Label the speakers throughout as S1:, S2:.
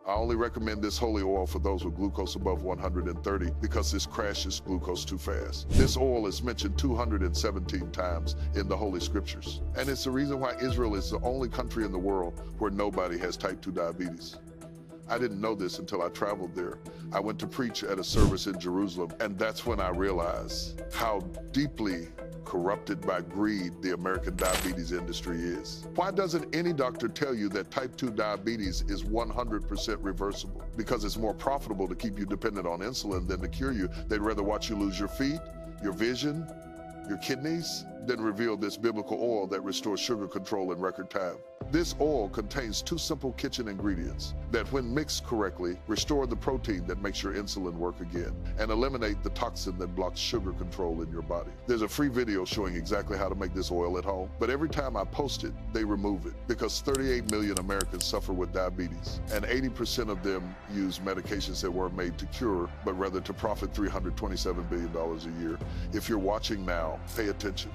S1: I only recommend this holy oil for those with glucose above 130 because this crashes glucose too fast. This oil is mentioned 217 times in the Holy Scriptures. And it's the reason why Israel is the only country in the world where nobody has type 2 diabetes. I didn't know this until I traveled there. I went to preach at a service in Jerusalem, and that's when I realized how deeply corrupted by greed the American diabetes industry is. Why doesn't any doctor tell you that type 2 diabetes is 100% reversible? Because it's more profitable to keep you dependent on insulin than to cure you. They'd rather watch you lose your feet, your vision, your kidneys, than reveal this biblical oil that restores sugar control in record time. This oil contains 2 simple kitchen ingredients that, when mixed correctly, restore the protein that makes your insulin work again and eliminate the toxin that blocks sugar control in your body. There's a free video showing exactly how to make this oil at home, but every time I post it, they remove it because 38 million Americans suffer with diabetes, and 80% of them use medications that weren't made to cure, but rather to profit $327 billion a year. If you're watching now, pay attention,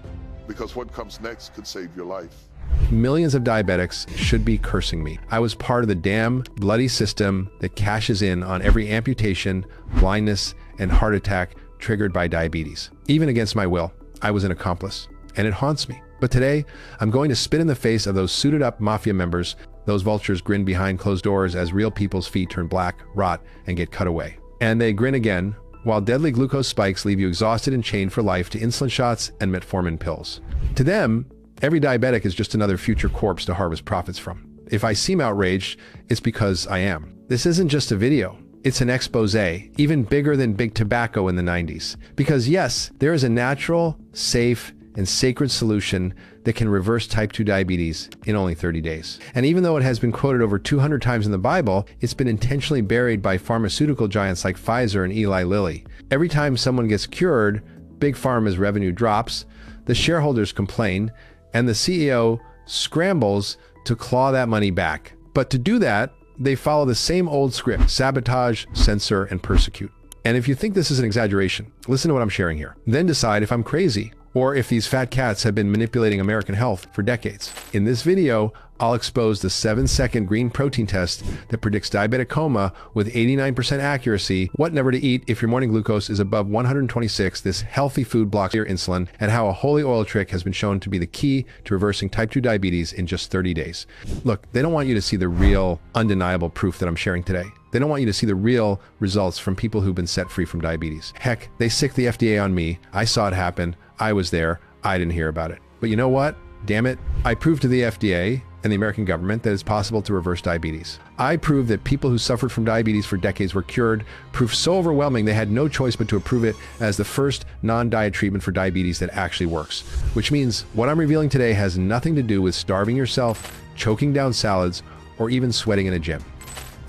S1: because what comes next could save your life.
S2: Millions of diabetics should be cursing me. I was part of the damn bloody system that cashes in on every amputation, blindness, and heart attack triggered by diabetes. Even against my will, I was an accomplice, and it haunts me. But today, I'm going to spit in the face of those suited up mafia members. Those vultures grin behind closed doors as real people's feet turn black, rot, and get cut away. And they grin again, while deadly glucose spikes leave you exhausted and chained for life to insulin shots and metformin pills. To them, every diabetic is just another future corpse to harvest profits from. If I seem outraged, it's because I am. This isn't just a video. It's an expose, even bigger than big tobacco in the 90s. Because yes, there is a natural, safe, and sacred solution that can reverse type 2 diabetes in only 30 days. And even though it has been quoted over 200 times in the Bible, it's been intentionally buried by pharmaceutical giants like Pfizer and Eli Lilly. Every time someone gets cured, Big Pharma's revenue drops, the shareholders complain, and the CEO scrambles to claw that money back. But to do that, they follow the same old script: sabotage, censor, and persecute. And if you think this is an exaggeration, listen to what I'm sharing here. Then decide if I'm crazy, or if these fat cats have been manipulating American health for decades. In this video, I'll expose the 7-second green protein test that predicts diabetic coma with 89% accuracy, what never to eat if your morning glucose is above 126, this healthy food blocks your insulin, and how a holy oil trick has been shown to be the key to reversing type 2 diabetes in just 30 days. Look, they don't want you to see the real, undeniable proof that I'm sharing today. They don't want you to see the real results from people who've been set free from diabetes. Heck, they sicked the FDA on me. I saw it happen. I was there. I didn't hear about it. But you know what? Damn it. I proved to the FDA and the American government that it's possible to reverse diabetes. I proved that people who suffered from diabetes for decades were cured, proof so overwhelming they had no choice but to approve it as the first non-diet treatment for diabetes that actually works. Which means what I'm revealing today has nothing to do with starving yourself, choking down salads, or even sweating in a gym.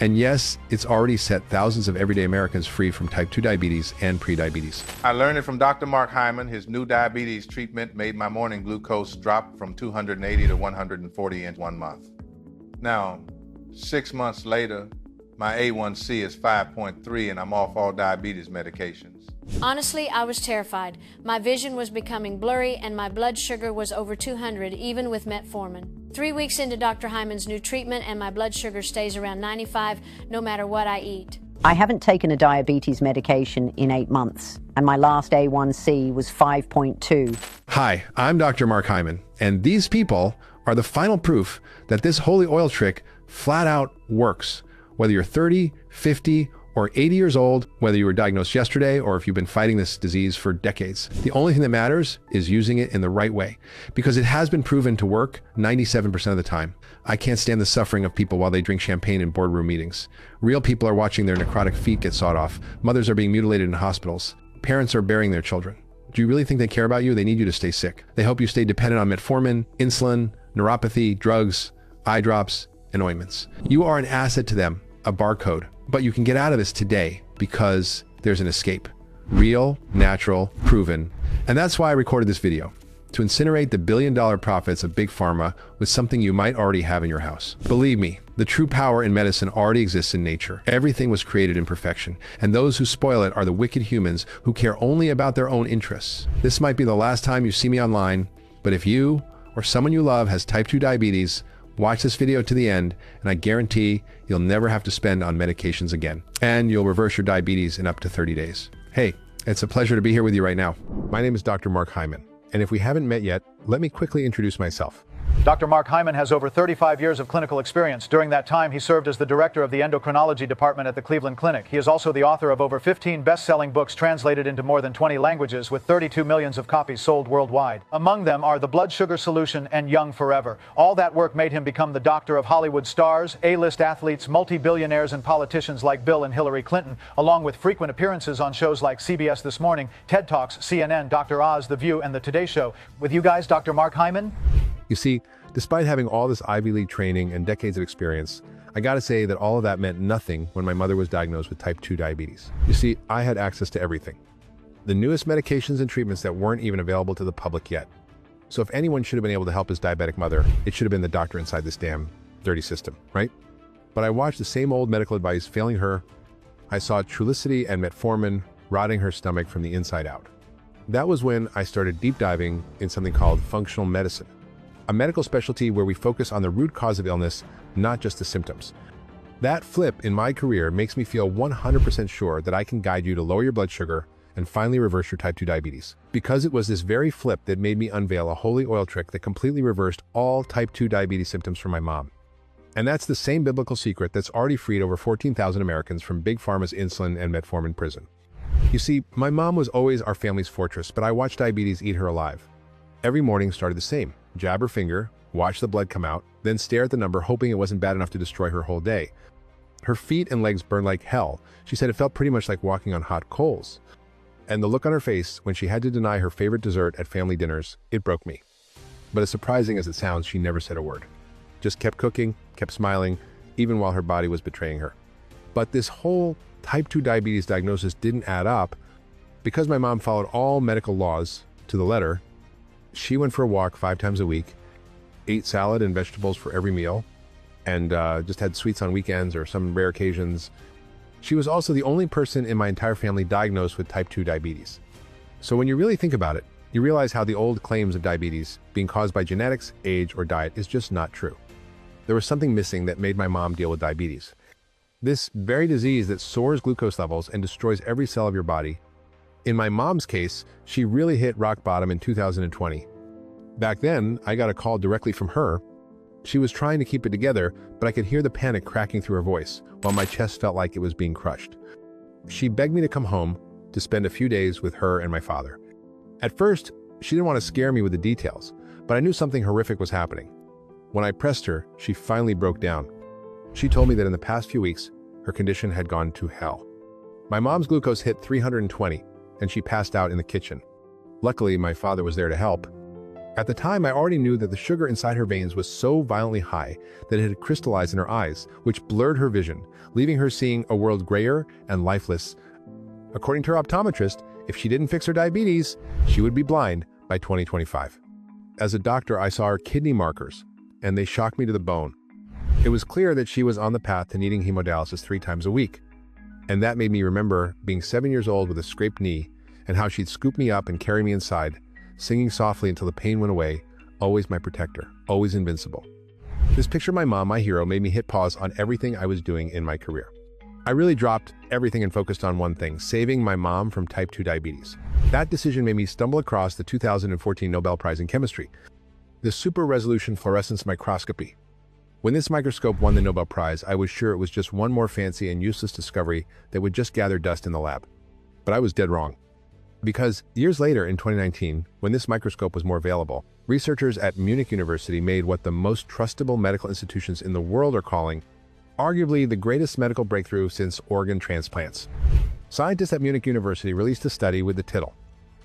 S2: And yes, it's already set thousands of everyday Americans free from type 2 diabetes and prediabetes.
S3: I learned it from Dr. Mark Hyman. His new diabetes treatment made my morning glucose drop from 280 to 140 in 1 month. Now, 6 months later, my A1C is 5.3 and I'm off all diabetes medications.
S4: Honestly, I was terrified. My vision was becoming blurry and my blood sugar was over 200, even with metformin. 3 weeks into Dr. Hyman's new treatment and my blood sugar stays around 95 no matter what I eat.
S5: I haven't taken a diabetes medication in 8 months, and my last A1C was 5.2.
S2: Hi, I'm Dr. Mark Hyman, and these people are the final proof that this holy oil trick flat out works. Whether you're 30, 50, or 80 years old, whether you were diagnosed yesterday or if you've been fighting this disease for decades. The only thing that matters is using it in the right way, because it has been proven to work 97% of the time. I can't stand the suffering of people while they drink champagne in boardroom meetings. Real people are watching their necrotic feet get sawed off. Mothers are being mutilated in hospitals. Parents are burying their children. Do you really think they care about you? They need you to stay sick. They hope you stay dependent on metformin, insulin, neuropathy, drugs, eye drops, and ointments. You are an asset to them, a barcode. But you can get out of this today because there's an escape. Real, natural, proven. And that's why I recorded this video. To incinerate the billion-dollar profits of Big Pharma with something you might already have in your house. Believe me, the true power in medicine already exists in nature. Everything was created in perfection. And those who spoil it are the wicked humans who care only about their own interests. This might be the last time you see me online, but if you or someone you love has type 2 diabetes, Watch this video to the end, and I guarantee you'll never have to spend on medications again. And you'll reverse your diabetes in up to 30 days. Hey, it's a pleasure to be here with you right now. My name is Dr. Mark Hyman, and if we haven't met yet, let me quickly introduce myself.
S6: Dr. Mark Hyman has over 35 years of clinical experience. During that time, he served as the director of the endocrinology department at the Cleveland Clinic. He is also the author of over 15 best-selling books translated into more than 20 languages with 32 million of copies sold worldwide. Among them are The Blood Sugar Solution and Young Forever. All that work made him become the doctor of Hollywood stars, A-list athletes, multi-billionaires, and politicians like Bill and Hillary Clinton, along with frequent appearances on shows like CBS This Morning, TED Talks, CNN, Dr. Oz, The View, and The Today Show. With you guys, Dr. Mark Hyman.
S2: You see, despite having all this Ivy League training and decades of experience, I gotta say that all of that meant nothing when my mother was diagnosed with type 2 diabetes. You see, I had access to everything. The newest medications and treatments that weren't even available to the public yet. So if anyone should have been able to help his diabetic mother, it should have been the doctor inside this damn dirty system, right? But I watched the same old medical advice failing her. I saw Trulicity and metformin rotting her stomach from the inside out. That was when I started deep diving in something called functional medicine, a medical specialty where we focus on the root cause of illness, not just the symptoms. That flip in my career makes me feel 100% sure that I can guide you to lower your blood sugar and finally reverse your type 2 diabetes. Because it was this very flip that made me unveil a holy oil trick that completely reversed all type 2 diabetes symptoms for my mom. And that's the same biblical secret that's already freed over 14,000 Americans from Big Pharma's insulin and metformin prison. You see, my mom was always our family's fortress, but I watched diabetes eat her alive. Every morning started the same. Jab her finger, watch the blood come out, then stare at the number hoping it wasn't bad enough to destroy her whole day. Her feet and legs burned like hell. She said it felt pretty much like walking on hot coals. And the look on her face when she had to deny her favorite dessert at family dinners, it broke me. But as surprising as it sounds, she never said a word. Just kept cooking, kept smiling, even while her body was betraying her. But this whole type 2 diabetes diagnosis didn't add up. Because my mom followed all medical laws to the letter, she went for a walk 5 times a week, ate salad and vegetables for every meal, and just had sweets on weekends or some rare occasions. She was also the only person in my entire family diagnosed with type 2 diabetes. So when you really think about it, you realize how the old claims of diabetes being caused by genetics, age, or diet is just not true. There was something missing that made my mom deal with diabetes. This very disease that soars glucose levels and destroys every cell of your body. In my mom's case, she really hit rock bottom in 2020. Back then, I got a call directly from her. She was trying to keep it together, but I could hear the panic cracking through her voice, while my chest felt like it was being crushed. She begged me to come home to spend a few days with her and my father. At first, she didn't want to scare me with the details, but I knew something horrific was happening. When I pressed her, she finally broke down. She told me that in the past few weeks, her condition had gone to hell. My mom's glucose hit 320, and she passed out in the kitchen. Luckily, my father was there to help. At the time, I already knew that the sugar inside her veins was so violently high that it had crystallized in her eyes, which blurred her vision, leaving her seeing a world grayer and lifeless. According to her optometrist, if she didn't fix her diabetes, she would be blind by 2025. As a doctor, I saw her kidney markers, and they shocked me to the bone. It was clear that she was on the path to needing hemodialysis 3 times a week. And that made me remember being 7 years old with a scraped knee and how she'd scoop me up and carry me inside, singing softly until the pain went away, always my protector, always invincible. This picture of my mom, my hero, made me hit pause on everything I was doing in my career. I really dropped everything and focused on one thing, saving my mom from type 2 diabetes. That decision made me stumble across the 2014 Nobel Prize in Chemistry, the super resolution fluorescence microscopy. When this microscope won the Nobel Prize, I was sure it was just one more fancy and useless discovery that would just gather dust in the lab. But I was dead wrong. Because years later, in 2019, when this microscope was more available, researchers at Munich University made what the most trustable medical institutions in the world are calling arguably the greatest medical breakthrough since organ transplants. Scientists at Munich University released a study with the title,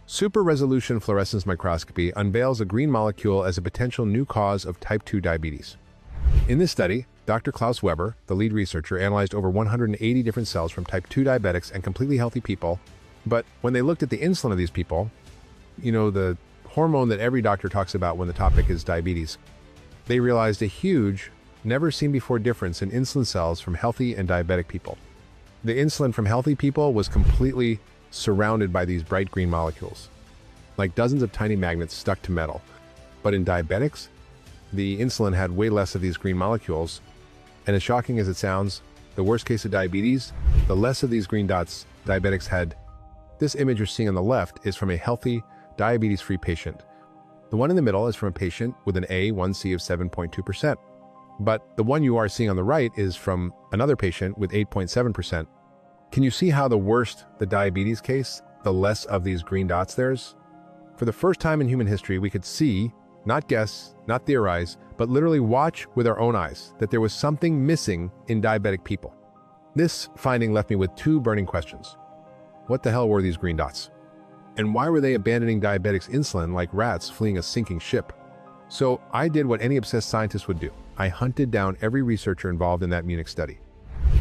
S2: Super Resolution Fluorescence Microscopy Unveils a Green Molecule as a Potential New Cause of Type 2 Diabetes. In this study, Dr. Klaus Weber, the lead researcher, analyzed over 180 different cells from type 2 diabetics and completely healthy people. But when they looked at the insulin of these people, the hormone that every doctor talks about when the topic is diabetes, they realized a huge, never-seen-before difference in insulin cells from healthy and diabetic people. The insulin from healthy people was completely surrounded by these bright green molecules, like dozens of tiny magnets stuck to metal. But in diabetics, the insulin had way less of these green molecules. And as shocking as it sounds, the worst case of diabetes, the less of these green dots diabetics had. This image you're seeing on the left is from a healthy, diabetes-free patient. The one in the middle is from a patient with an A1C of 7.2%. But the one you are seeing on the right is from another patient with 8.7%. Can you see how the worse the diabetes case, the less of these green dots there's? For the first time in human history, we could see, not guess, not theorize, but literally watch with our own eyes that there was something missing in diabetic people. This finding left me with two burning questions. What the hell were these green dots? And why were they abandoning diabetics' insulin like rats fleeing a sinking ship? So I did what any obsessed scientist would do. I hunted down every researcher involved in that Munich study.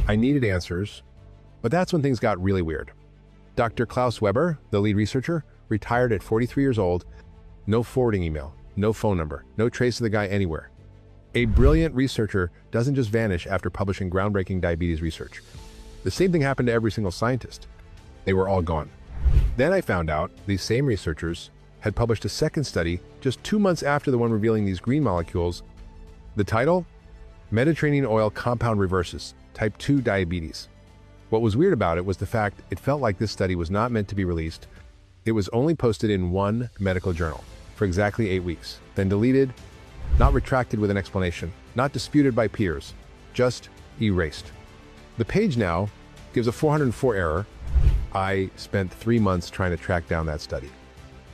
S2: I needed answers, but that's when things got really weird. Dr. Klaus Weber, the lead researcher, retired at 43 years old, no forwarding email, no phone number, no trace of the guy anywhere. A brilliant researcher doesn't just vanish after publishing groundbreaking diabetes research. The same thing happened to every single scientist. They were all gone. Then I found out these same researchers had published a second study just 2 months after the one revealing these green molecules. The title? Mediterranean Oil Compound Reverses, Type 2 Diabetes. What was weird about it was the fact it felt like this study was not meant to be released. It was only posted in one medical journal for exactly 8 weeks, then deleted, not retracted with an explanation, not disputed by peers, just erased. The page now gives a 404 error. I spent 3 months trying to track down that study.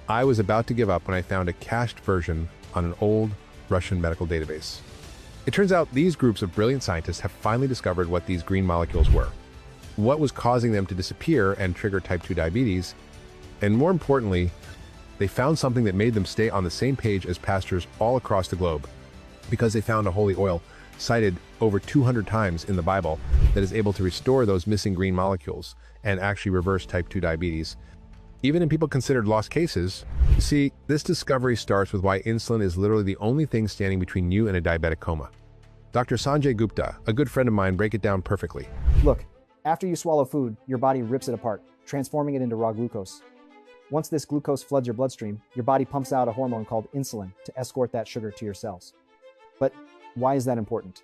S2: I was about to give up when I found a cached version on an old Russian medical database. It turns out these groups of brilliant scientists have finally discovered what these green molecules were, what was causing them to disappear and trigger type 2 diabetes, and more importantly, they found something that made them stay on the same page as pastors all across the globe, because they found a holy oil cited over 200 times in the Bible that is able to restore those missing green molecules and actually reverse type 2 diabetes. Even in people considered lost cases, you see, this discovery starts with why insulin is literally the only thing standing between you and a diabetic coma. Dr. Sanjay Gupta, a good friend of mine, break it down perfectly.
S7: Look, after you swallow food, your body rips it apart, transforming it into raw glucose. Once this glucose floods your bloodstream, your body pumps out a hormone called insulin to escort that sugar to your cells. But why is that important?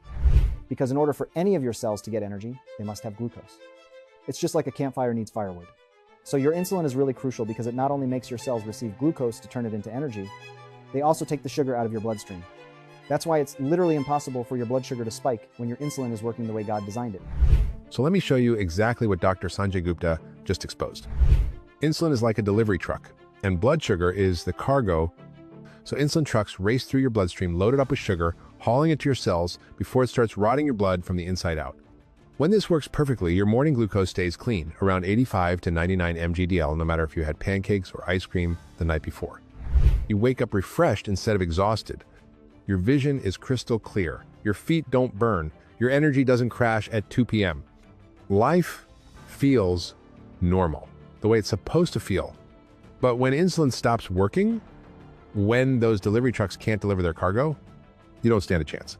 S7: Because in order for any of your cells to get energy, they must have glucose. It's just like a campfire needs firewood. So your insulin is really crucial because it not only makes your cells receive glucose to turn it into energy, they also take the sugar out of your bloodstream. That's why it's literally impossible for your blood sugar to spike when your insulin is working the way God designed it.
S2: So let me show you exactly what Dr. Sanjay Gupta just exposed. Insulin is like a delivery truck, and blood sugar is the cargo. So insulin trucks race through your bloodstream loaded up with sugar, hauling it to your cells before it starts rotting your blood from the inside out. When this works perfectly, your morning glucose stays clean, around 85 to 99 mg/dL, no matter if you had pancakes or ice cream the night before. You wake up refreshed instead of exhausted. Your vision is crystal clear. Your feet don't burn. Your energy doesn't crash at 2 p.m. Life feels normal, the way it's supposed to feel. But when insulin stops working, when those delivery trucks can't deliver their cargo, you don't stand a chance.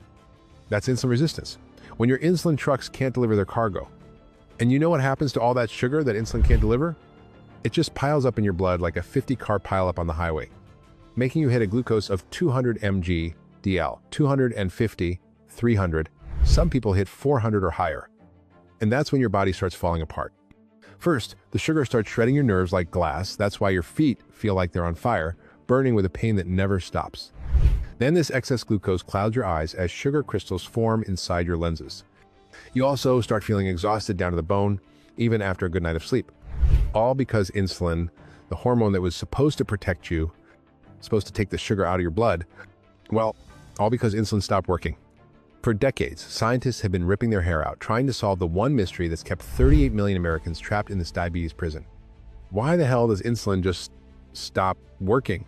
S2: That's insulin resistance. When your insulin trucks can't deliver their cargo, and you know what happens to all that sugar that insulin can't deliver? It just piles up in your blood like a 50-car pileup on the highway, making you hit a glucose of 200 mg/dL, 250, 300. Some people hit 400 or higher. And that's when your body starts falling apart. First, the sugar starts shredding your nerves like glass. That's why your feet feel like they're on fire, burning with a pain that never stops. Then this excess glucose clouds your eyes as sugar crystals form inside your lenses. You also start feeling exhausted down to the bone, even after a good night of sleep. All because insulin, the hormone that was supposed to protect you, supposed to take the sugar out of your blood, well, all because insulin stopped working. For decades, scientists have been ripping their hair out, trying to solve the one mystery that's kept 38 million Americans trapped in this diabetes prison. Why the hell does insulin just stop working?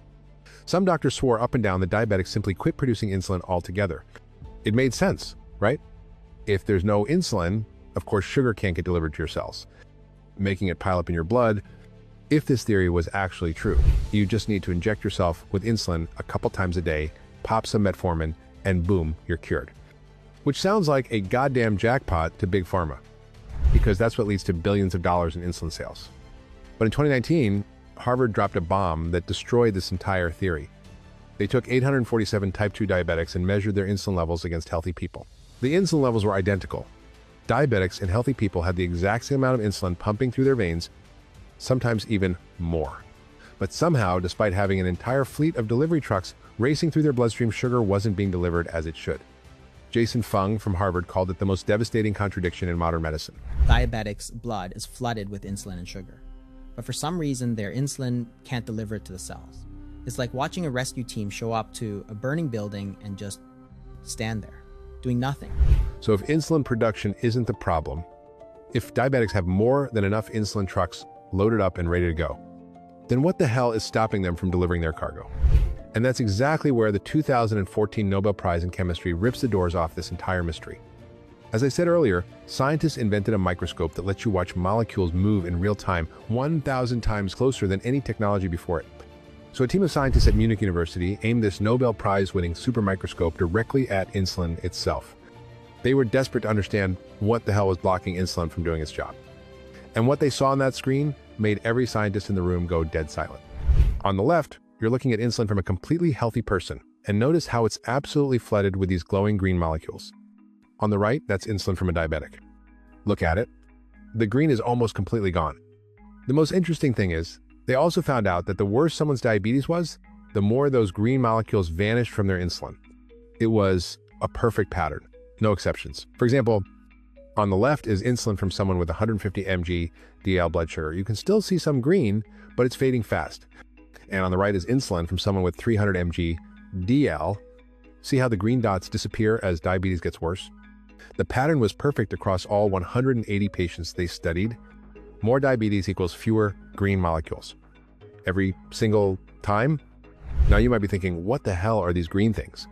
S2: Some doctors swore up and down that diabetics simply quit producing insulin altogether. It made sense, right? If there's no insulin, of course sugar can't get delivered to your cells, making it pile up in your blood. If this theory was actually true, you just need to inject yourself with insulin a couple times a day, pop some metformin, and boom, you're cured. Which sounds like a goddamn jackpot to Big Pharma, because that's what leads to billions of dollars in insulin sales. But in 2019, Harvard dropped a bomb that destroyed this entire theory. They took 847 type 2 diabetics and measured their insulin levels against healthy people. The insulin levels were identical. Diabetics and healthy people had the exact same amount of insulin pumping through their veins, sometimes even more. But somehow, despite having an entire fleet of delivery trucks racing through their bloodstream, sugar wasn't being delivered as it should. Jason Fung from Harvard called it the most devastating contradiction in modern medicine.
S8: Diabetics' blood is flooded with insulin and sugar, but for some reason their insulin can't deliver it to the cells. It's like watching a rescue team show up to a burning building and just stand there, doing nothing.
S2: So if insulin production isn't the problem, if diabetics have more than enough insulin trucks loaded up and ready to go, then what the hell is stopping them from delivering their cargo? And that's exactly where the 2014 Nobel Prize in Chemistry rips the doors off this entire mystery. As I said earlier, scientists invented a microscope that lets you watch molecules move in real time 1,000 times closer than any technology before it. So a team of scientists at Munich University aimed this Nobel Prize-winning supermicroscope directly at insulin itself. They were desperate to understand what the hell was blocking insulin from doing its job. And what they saw on that screen made every scientist in the room go dead silent. On the left, you're looking at insulin from a completely healthy person, and notice how it's absolutely flooded with these glowing green molecules. On the right, that's insulin from a diabetic. Look at it. The green is almost completely gone. The most interesting thing is, they also found out that the worse someone's diabetes was, the more those green molecules vanished from their insulin. It was a perfect pattern, no exceptions. For example, on the left is insulin from someone with 150 mg DL blood sugar. You can still see some green, but it's fading fast. And on the right is insulin from someone with 300 mg DL. See how the green dots disappear as diabetes gets worse? The pattern was perfect across all 180 patients they studied. More diabetes equals fewer green molecules. Every single time? Now you might be thinking, what the hell are these green things?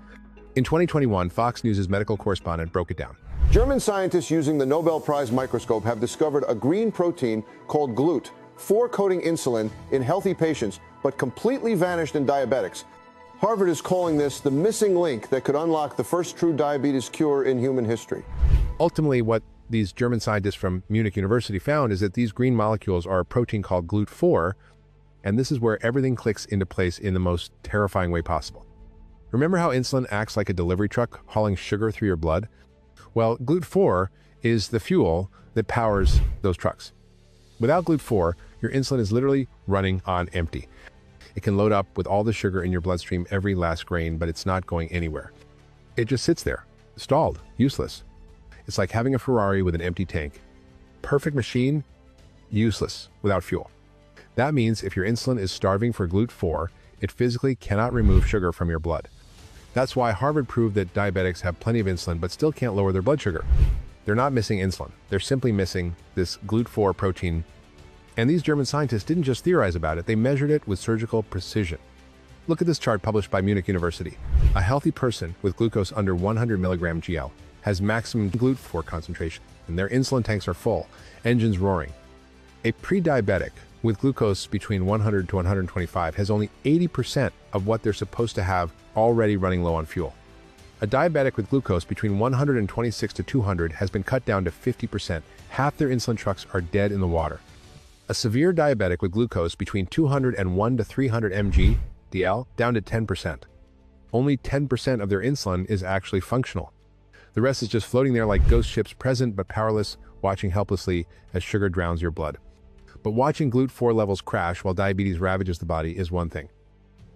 S2: In 2021, Fox News' medical correspondent broke it down.
S9: German scientists using the Nobel Prize microscope have discovered a green protein called GLUT4 coating insulin in healthy patients, but completely vanished in diabetics. Harvard is calling this the missing link that could unlock the first true diabetes cure in human history.
S2: Ultimately, what these German scientists from Munich University found is that these green molecules are a protein called GLUT4, and this is where everything clicks into place in the most terrifying way possible. Remember how insulin acts like a delivery truck hauling sugar through your blood? Well, GLUT4 is the fuel that powers those trucks. Without GLUT4, your insulin is literally running on empty. It can load up with all the sugar in your bloodstream every last grain, but it's not going anywhere. It just sits there, stalled, useless. It's like having a Ferrari with an empty tank. Perfect machine, useless without fuel. That means if your insulin is starving for GLUT4, it physically cannot remove sugar from your blood. That's why Harvard proved that diabetics have plenty of insulin but still can't lower their blood sugar. They're not missing insulin. They're simply missing this GLUT4 protein. And these German scientists didn't just theorize about it, they measured it with surgical precision. Look at this chart published by Munich University. A healthy person with glucose under 100 mg GL has maximum GLUT4 concentration, and their insulin tanks are full, engines roaring. A pre-diabetic with glucose between 100 to 125 has only 80% of what they're supposed to have already running low on fuel. A diabetic with glucose between 126 to 200 has been cut down to 50%. Half their insulin trucks are dead in the water. A severe diabetic with glucose between 201 to 300 mg DL down to 10%. Only 10% of their insulin is actually functional. The rest is just floating there like ghost ships, present but powerless, watching helplessly as sugar drowns your blood. But watching GLUT4 levels crash while diabetes ravages the body is one thing.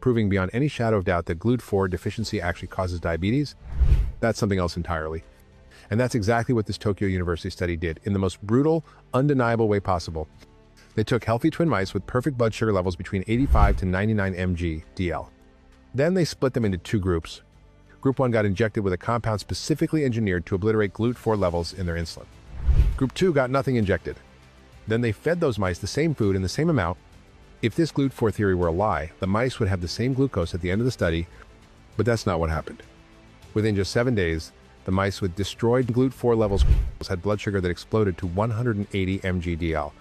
S2: Proving beyond any shadow of doubt that GLUT4 deficiency actually causes diabetes, that's something else entirely. And that's exactly what this Tokyo University study did in the most brutal, undeniable way possible. They took healthy twin mice with perfect blood sugar levels between 85 to 99 mg DL. Then they split them into two groups. Group 1 got injected with a compound specifically engineered to obliterate GLUT4 levels in their insulin. Group 2 got nothing injected. Then they fed those mice the same food in the same amount. If this GLUT4 theory were a lie, the mice would have the same glucose at the end of the study, but that's not what happened. Within just 7 days, the mice with destroyed GLUT4 levels had blood sugar that exploded to 180 mg DL.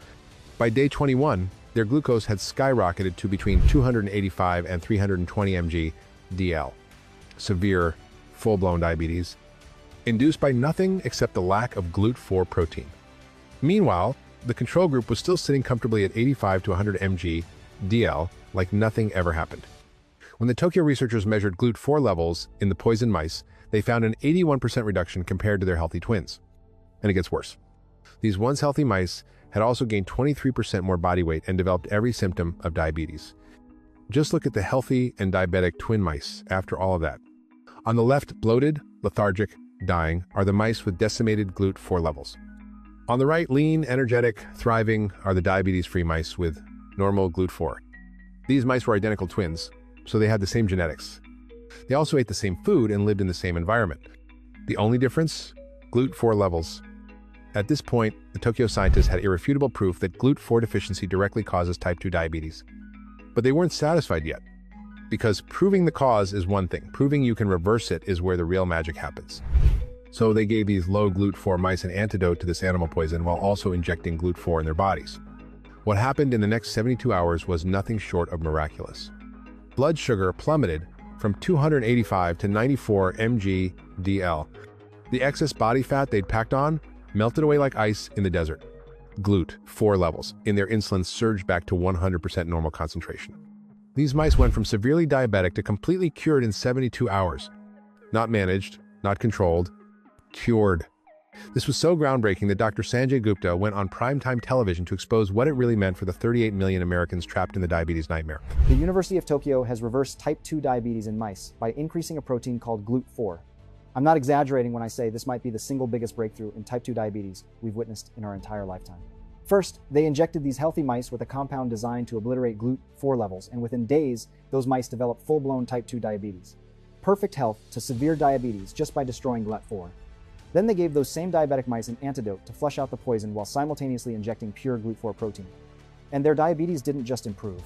S2: By day 21, their glucose had skyrocketed to between 285 and 320 mg DL. Severe, full-blown diabetes, induced by nothing except the lack of GLUT4 protein. Meanwhile, the control group was still sitting comfortably at 85 to 100 mg DL like nothing ever happened. When the Tokyo researchers measured GLUT4 levels in the poisoned mice, they found an 81% reduction compared to their healthy twins. And it gets worse. These once healthy mice had also gained 23% more body weight and developed every symptom of diabetes. Just look at the healthy and diabetic twin mice after all of that. On the left, bloated, lethargic, dying, are the mice with decimated GLUT4 levels. On the right, lean, energetic, thriving, are the diabetes-free mice with normal GLUT4. These mice were identical twins, so they had the same genetics. They also ate the same food and lived in the same environment. The only difference? GLUT4 levels. At this point, the Tokyo scientists had irrefutable proof that GLUT4 deficiency directly causes type 2 diabetes. But they weren't satisfied yet. Because proving the cause is one thing, proving you can reverse it is where the real magic happens. So they gave these low GLUT4 mice an antidote to this animal poison while also injecting GLUT4 in their bodies. What happened in the next 72 hours was nothing short of miraculous. Blood sugar plummeted from 285 to 94 mg/dl. The excess body fat they'd packed on melted away like ice in the desert. GLUT4 levels in their insulin surged back to 100% normal concentration. These mice went from severely diabetic to completely cured in 72 hours. Not managed, not controlled, cured. This was so groundbreaking that Dr. Sanjay Gupta went on primetime television to expose what it really meant for the 38 million Americans trapped in the diabetes nightmare.
S7: The University of Tokyo has reversed type 2 diabetes in mice by increasing a protein called GLUT4. I'm not exaggerating when I say this might be the single biggest breakthrough in type 2 diabetes we've witnessed in our entire lifetime. First, they injected these healthy mice with a compound designed to obliterate GLUT4 levels, and within days, those mice developed full-blown type 2 diabetes. Perfect health to severe diabetes just by destroying GLUT4. Then they gave those same diabetic mice an antidote to flush out the poison while simultaneously injecting pure GLUT4 protein. And their diabetes didn't just improve.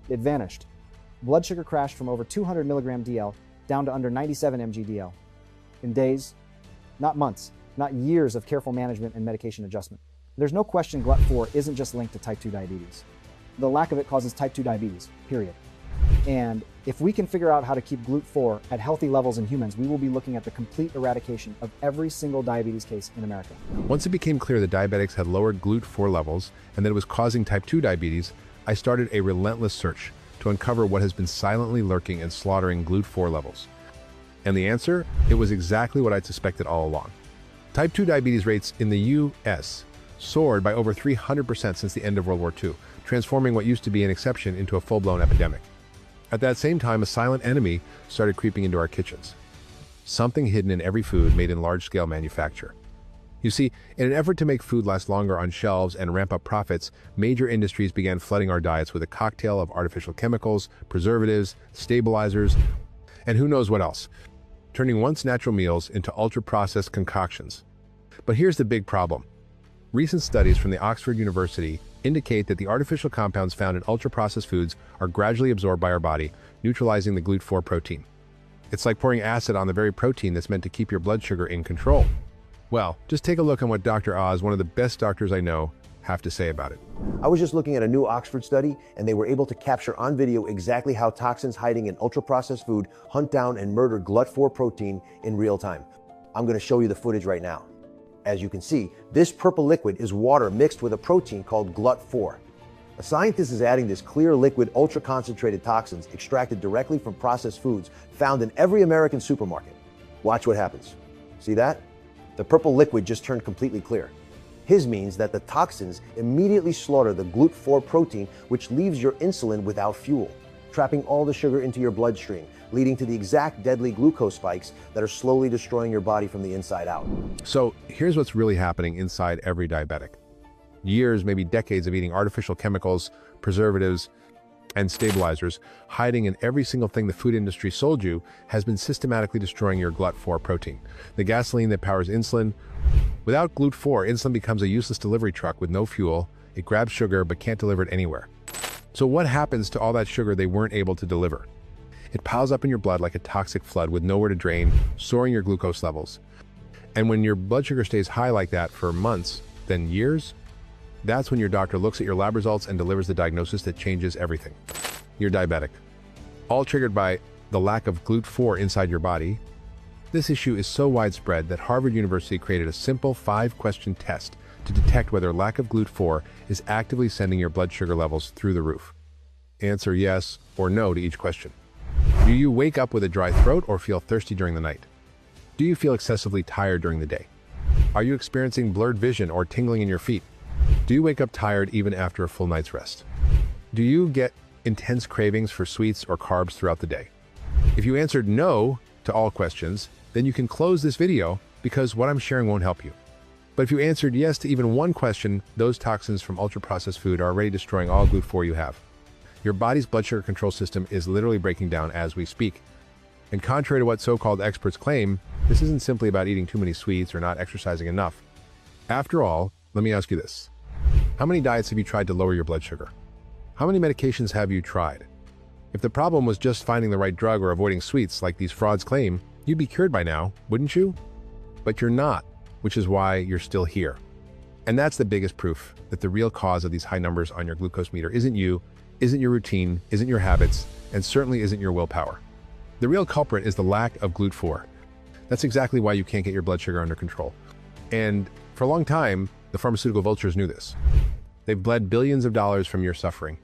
S7: It vanished. Blood sugar crashed from over 200 mg/dl down to under 97 mg/dl. In days, not months, not years of careful management and medication adjustment. There's no question GLUT4 isn't just linked to type 2 diabetes. The lack of it causes type 2 diabetes, period. And if we can figure out how to keep GLUT4 at healthy levels in humans, we will be looking at the complete eradication of every single diabetes case in America.
S2: Once it became clear that diabetics had lowered GLUT4 levels and that it was causing type 2 diabetes, I started a relentless search to uncover what has been silently lurking and slaughtering GLUT4 levels. And the answer? It was exactly what I'd suspected all along. Type 2 diabetes rates in the U.S. soared by over 300% since the end of World War II, transforming what used to be an exception into a full-blown epidemic. At that same time, a silent enemy started creeping into our kitchens. Something hidden in every food made in large-scale manufacture. You see, in an effort to make food last longer on shelves and ramp up profits, major industries began flooding our diets with a cocktail of artificial chemicals, preservatives, stabilizers, and who knows what else, turning once natural meals into ultra-processed concoctions. But here's the big problem. Recent studies from the Oxford University indicate that the artificial compounds found in ultra-processed foods are gradually absorbed by our body, neutralizing the GLUT4 protein. It's like pouring acid on the very protein that's meant to keep your blood sugar in control. Well, just take a look on what Dr. Oz, one of the best doctors I know, have to say about it.
S10: I was just looking at a new Oxford study, and they were able to capture on video exactly how toxins hiding in ultra-processed food hunt down and murder GLUT4 protein in real time. I'm going to show you the footage right now. As you can see, this purple liquid is water mixed with a protein called GLUT4. A scientist is adding this clear liquid ultra-concentrated toxins extracted directly from processed foods found in every American supermarket. Watch what happens. See that? The purple liquid just turned completely clear. His means that the toxins immediately slaughter the GLUT4 protein, which leaves your insulin without fuel, trapping all the sugar into your bloodstream, leading to the exact deadly glucose spikes that are slowly destroying your body from the inside out.
S2: So here's what's really happening inside every diabetic. Years, maybe decades of eating artificial chemicals, preservatives, and stabilizers, hiding in every single thing the food industry sold you, has been systematically destroying your GLUT4 protein, the gasoline that powers insulin. Without GLUT4, insulin becomes a useless delivery truck with no fuel. It grabs sugar but can't deliver it anywhere. So what happens to all that sugar they weren't able to deliver? It piles up in your blood like a toxic flood with nowhere to drain, soaring your glucose levels. And when your blood sugar stays high like that for months, then years, that's when your doctor looks at your lab results and delivers the diagnosis that changes everything. You're diabetic. All triggered by the lack of GLUT4 inside your body. This issue is so widespread that Harvard University created a simple 5-question test to detect whether lack of GLUT4 is actively sending your blood sugar levels through the roof. Answer yes or no to each question. Do you wake up with a dry throat or feel thirsty during the night? Do you feel excessively tired during the day? Are you experiencing blurred vision or tingling in your feet? Do you wake up tired even after a full night's rest? Do you get intense cravings for sweets or carbs throughout the day? If you answered no to all questions, then you can close this video because what I'm sharing won't help you. But if you answered yes to even one question, those toxins from ultra-processed food are already destroying all GLUCO you have. Your body's blood sugar control system is literally breaking down as we speak. And contrary to what so-called experts claim, this isn't simply about eating too many sweets or not exercising enough. After all, let me ask you this. How many diets have you tried to lower your blood sugar? How many medications have you tried? If the problem was just finding the right drug or avoiding sweets like these frauds claim, you'd be cured by now, wouldn't you? But you're not, which is why you're still here. And that's the biggest proof that the real cause of these high numbers on your glucose meter isn't you, isn't your routine, isn't your habits, and certainly isn't your willpower. The real culprit is the lack of GLUCO. That's exactly why you can't get your blood sugar under control. And for a long time, the pharmaceutical vultures knew this. They've bled billions of dollars from your suffering.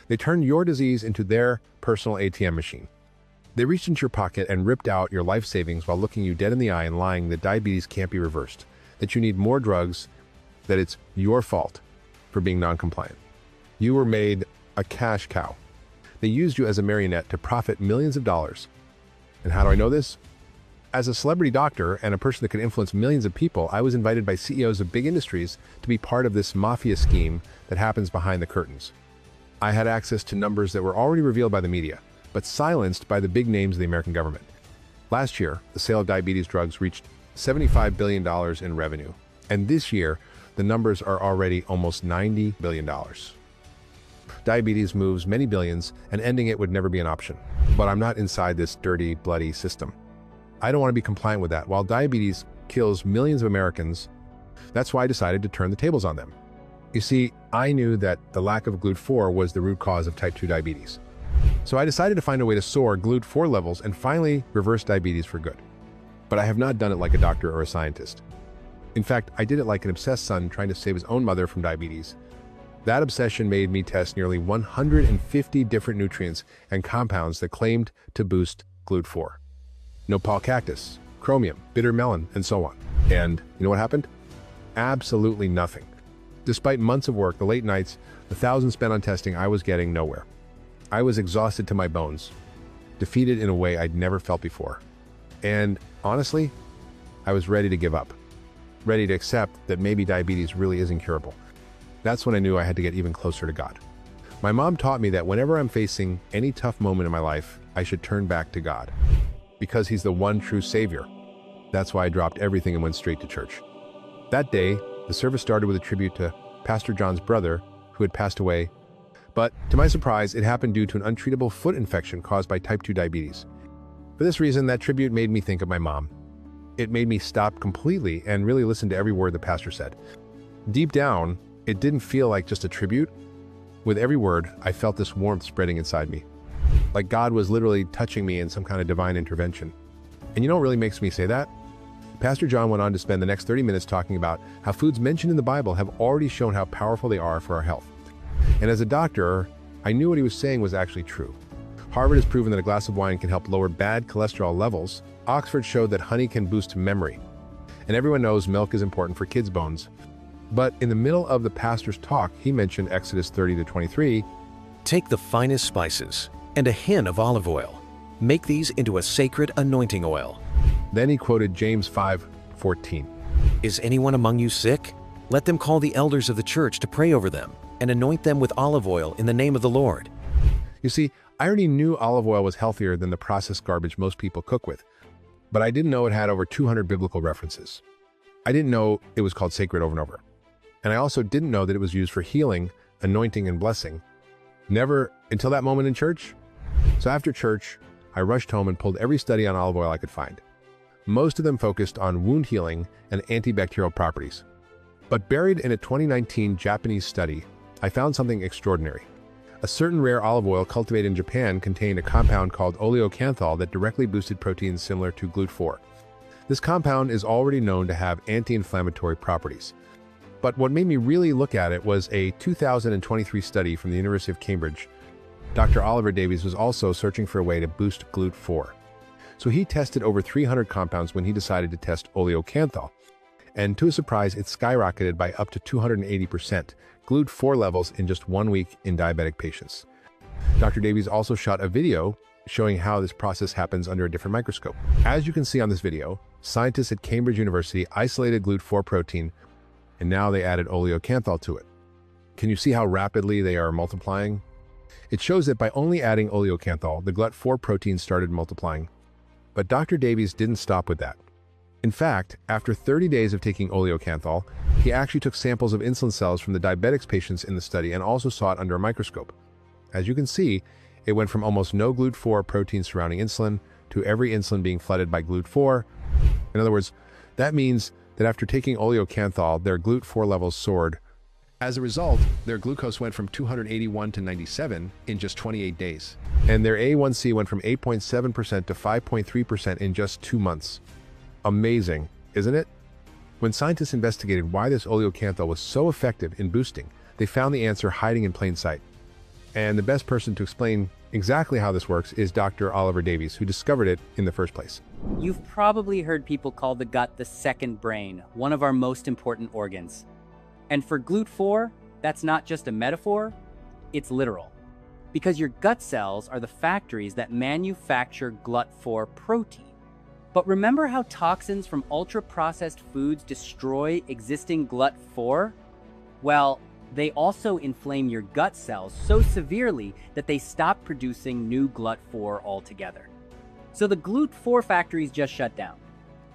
S2: They turned your disease into their personal ATM machine. They reached into your pocket and ripped out your life savings while looking you dead in the eye and lying that diabetes can't be reversed, that you need more drugs, that it's your fault for being non-compliant. You were made a cash cow. They used you as a marionette to profit millions of dollars. And how do I know this? As a celebrity doctor and a person that could influence millions of people, I was invited by CEOs of big industries to be part of this mafia scheme that happens behind the curtains. I had access to numbers that were already revealed by the media, but silenced by the big names of the American government. Last year, the sale of diabetes drugs reached $75 billion in revenue. And this year, the numbers are already almost $90 billion. Diabetes moves many billions, and ending it would never be an option. But I'm not inside this dirty, bloody system. I don't want to be compliant with that. While diabetes kills millions of Americans, that's why I decided to turn the tables on them. You see, I knew that the lack of GLUCO was the root cause of type 2 diabetes. So I decided to find a way to soar GLUCO levels and finally reverse diabetes for good. But I have not done it like a doctor or a scientist. In fact, I did it like an obsessed son trying to save his own mother from diabetes. That obsession made me test nearly 150 different nutrients and compounds that claimed to boost GLUCO. Nopal cactus, chromium, bitter melon, and so on. And you know what happened? Absolutely nothing. Despite months of work, the late nights, the thousands spent on testing, I was getting nowhere. I was exhausted to my bones, defeated in a way I'd never felt before. And honestly, I was ready to give up, ready to accept that maybe diabetes really is incurable. That's when I knew I had to get even closer to God. My mom taught me that whenever I'm facing any tough moment in my life, I should turn back to God, because He's the one true Savior. That's why I dropped everything and went straight to church. That day, the service started with a tribute to Pastor John's brother, who had passed away. But to my surprise, it happened due to an untreatable foot infection caused by type 2 diabetes. For this reason, that tribute made me think of my mom. It made me stop completely and really listen to every word the pastor said. Deep down, it didn't feel like just a tribute. With every word, I felt this warmth spreading inside me, like God was literally touching me in some kind of divine intervention. And you know what really makes me say that? Pastor John went on to spend the next 30 minutes talking about how foods mentioned in the Bible have already shown how powerful they are for our health. And as a doctor, I knew what he was saying was actually true. Harvard has proven that a glass of wine can help lower bad cholesterol levels. Oxford showed that honey can boost memory. And everyone knows milk is important for kids' bones. But in the middle of the pastor's talk, he mentioned Exodus 30-23.
S11: Take the finest spices and a hin of olive oil. Make these into a sacred anointing oil.
S2: Then he quoted James 5:14.
S11: Is anyone among you sick? Let them call the elders of the church to pray over them and anoint them with olive oil in the name of the Lord.
S2: You see, I already knew olive oil was healthier than the processed garbage most people cook with, but I didn't know it had over 200 biblical references. I didn't know it was called sacred over and over. And I also didn't know that it was used for healing, anointing, and blessing. Never until that moment in church. So after church, I rushed home and pulled every study on olive oil I could find. Most of them focused on wound healing and antibacterial properties. But buried in a 2019 Japanese study, I found something extraordinary. A certain rare olive oil cultivated in Japan contained a compound called oleocanthal that directly boosted proteins similar to GLUCO. This compound is already known to have anti-inflammatory properties. But what made me really look at it was a 2023 study from the University of Cambridge Dr. Oliver Davies was also searching for a way to boost GLUT4. So he tested over 300 compounds when he decided to test oleocanthal. And to his surprise, it skyrocketed by up to 280% GLUT4 levels in just 1 week in diabetic patients. Dr. Davies also shot a video showing how this process happens under a different microscope. As you can see on this video, scientists at Cambridge University isolated GLUT4 protein, and now they added oleocanthal to it. Can you see how rapidly they are multiplying? It shows that by only adding oleocanthal, the GLUT4 protein started multiplying. But Dr. Davies didn't stop with that. In fact, after 30 days of taking oleocanthal, he actually took samples of insulin cells from the diabetics patients in the study and also saw it under a microscope. As you can see, it went from almost no GLUT4 protein surrounding insulin to every insulin being flooded by GLUT4. In other words, that means that after taking oleocanthal, their GLUT4 levels soared. As a result, their glucose went from 281 to 97 in just 28 days. And their A1C went from 8.7% to 5.3% in just 2 months. Amazing, isn't it? When scientists investigated why this oleocanthal was so effective in boosting, they found the answer hiding in plain sight. And the best person to explain exactly how this works is Dr. Oliver Davies, who discovered it in the first place.
S12: You've probably heard people call the gut the second brain, one of our most important organs. And for GLUT4, that's not just a metaphor, it's literal. Because your gut cells are the factories that manufacture GLUT4 protein. But remember how toxins from ultra-processed foods destroy existing GLUT4? Well, they also inflame your gut cells so severely that they stop producing new GLUT4 altogether. So the GLUT4 factories just shut down.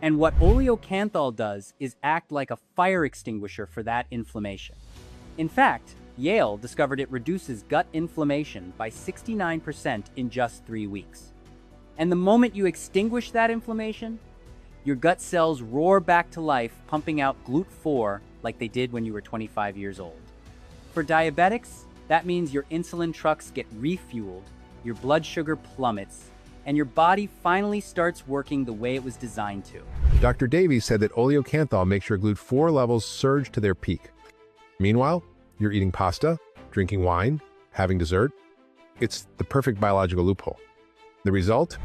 S12: And what oleocanthal does is act like a fire extinguisher for that inflammation. In fact, Yale discovered it reduces gut inflammation by 69% in just 3 weeks. And the moment you extinguish that inflammation, your gut cells roar back to life, pumping out GLUT4 like they did when you were 25 years old. For diabetics, that means your insulin trucks get refueled, your blood sugar plummets, and your body finally starts working the way it was designed to.
S2: Dr. Davies said that oleocanthal makes your GLUT4 levels surge to their peak. Meanwhile, you're eating pasta, drinking wine, having dessert. It's the perfect biological loophole. The result?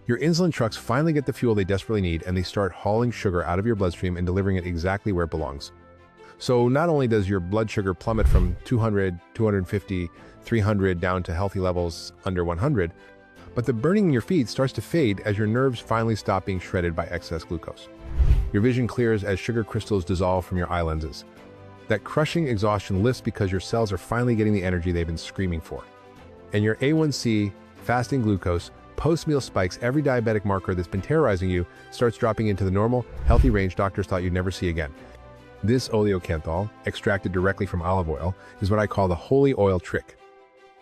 S2: Your insulin trucks finally get the fuel they desperately need, and they start hauling sugar out of your bloodstream and delivering it exactly where it belongs. So not only does your blood sugar plummet from 200, 250, 300 down to healthy levels under 100, but the burning in your feet starts to fade as your nerves finally stop being shredded by excess glucose. Your vision clears as sugar crystals dissolve from your eye lenses. That crushing exhaustion lifts because your cells are finally getting the energy they've been screaming for. And your A1C, fasting glucose, post-meal spikes, every diabetic marker that's been terrorizing you starts dropping into the normal, healthy range doctors thought you'd never see again. This oleocanthal, extracted directly from olive oil, is what I call the holy oil trick.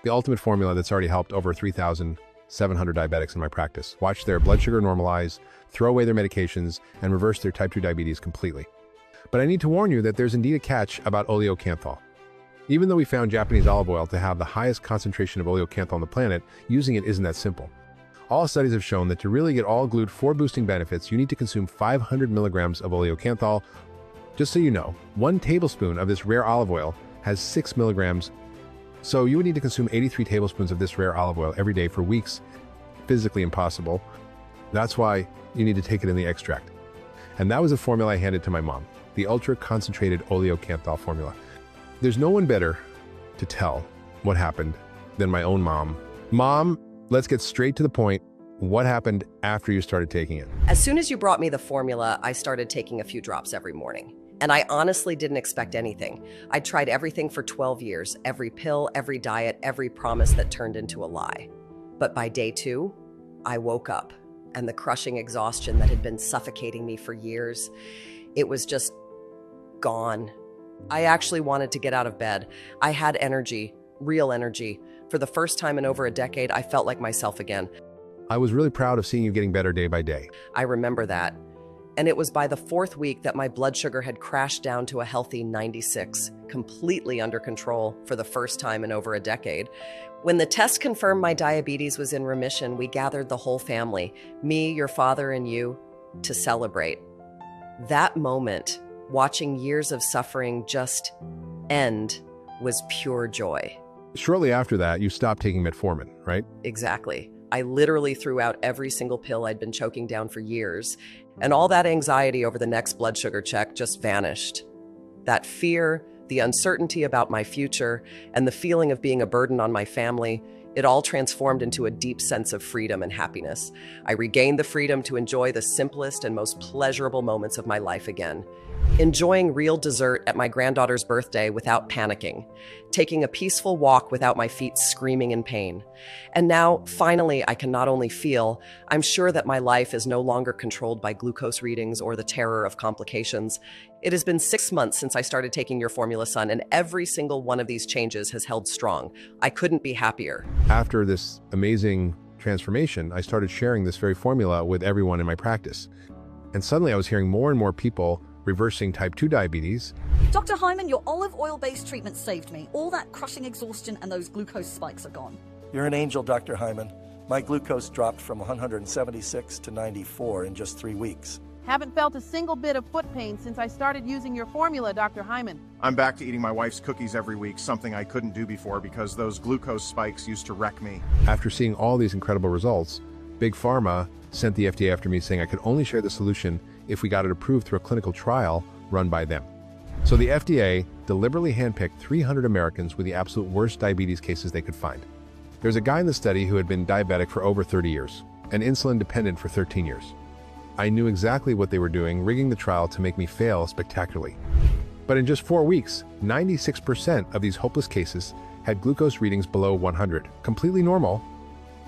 S2: The ultimate formula that's already helped over 3,700 diabetics in my practice. Watch their blood sugar normalize, throw away their medications, and reverse their type 2 diabetes completely. But I need to warn you that there's indeed a catch about oleocanthal. Even though we found Japanese olive oil to have the highest concentration of oleocanthal on the planet, using it isn't that simple. All studies have shown that to really get all GLUT4 boosting benefits, you need to consume 500 milligrams of oleocanthal. Just so you know, 1 tablespoon of this rare olive oil has 6 milligrams. So you would need to consume 83 tablespoons of this rare olive oil every day for weeks. Physically impossible. That's why you need to take it in the extract. And that was a formula I handed to my mom, the ultra-concentrated oleocanthal formula. There's no one better to tell what happened than my own mom. Mom, let's get straight to the point. What happened after you started taking it?
S13: As soon as you brought me the formula, I started taking a few drops every morning. And I honestly didn't expect anything. I tried everything for 12 years, every pill, every diet, every promise that turned into a lie. But by day 2, I woke up, and the crushing exhaustion that had been suffocating me for years, it was just gone. I actually wanted to get out of bed. I had energy, real energy. For the first time in over a decade, I felt like myself again.
S2: I was really proud of seeing you getting better day by day.
S13: I remember that. And it was by the 4th week that my blood sugar had crashed down to a healthy 96, completely under control for the first time in over a decade. When the test confirmed my diabetes was in remission, we gathered the whole family, me, your father, and you, to celebrate. That moment, watching years of suffering just end, was pure joy.
S2: Shortly after that, you stopped taking metformin, right?
S13: Exactly. I literally threw out every single pill I'd been choking down for years, and all that anxiety over the next blood sugar check just vanished. That fear, the uncertainty about my future, and the feeling of being a burden on my family, it all transformed into a deep sense of freedom and happiness. I regained the freedom to enjoy the simplest and most pleasurable moments of my life again. Enjoying real dessert at my granddaughter's birthday without panicking, taking a peaceful walk without my feet screaming in pain. And now, finally, I can not only feel, I'm sure that my life is no longer controlled by glucose readings or the terror of complications. It has been 6 months since I started taking your formula, son, and every single one of these changes has held strong. I couldn't be happier.
S2: After this amazing transformation, I started sharing this very formula with everyone in my practice. And suddenly I was hearing more and more people reversing type 2 diabetes.
S14: Dr. Hyman, your olive oil-based treatment saved me. All that crushing exhaustion and those glucose spikes are gone.
S15: You're an angel, Dr. Hyman. My glucose dropped from 176 to 94 in just 3 weeks.
S16: Haven't felt a single bit of foot pain since I started using your formula, Dr. Hyman.
S17: I'm back to eating my wife's cookies every week, something I couldn't do before because those glucose spikes used to wreck me.
S2: After seeing all these incredible results, Big Pharma sent the FDA after me saying I could only share the solution if we got it approved through a clinical trial run by them. So the FDA deliberately handpicked 300 Americans with the absolute worst diabetes cases they could find. There's a guy in the study who had been diabetic for over 30 years and insulin dependent for 13 years. I knew exactly what they were doing, rigging the trial to make me fail spectacularly. But in just 4 weeks, 96% of these hopeless cases had glucose readings below 100, completely normal.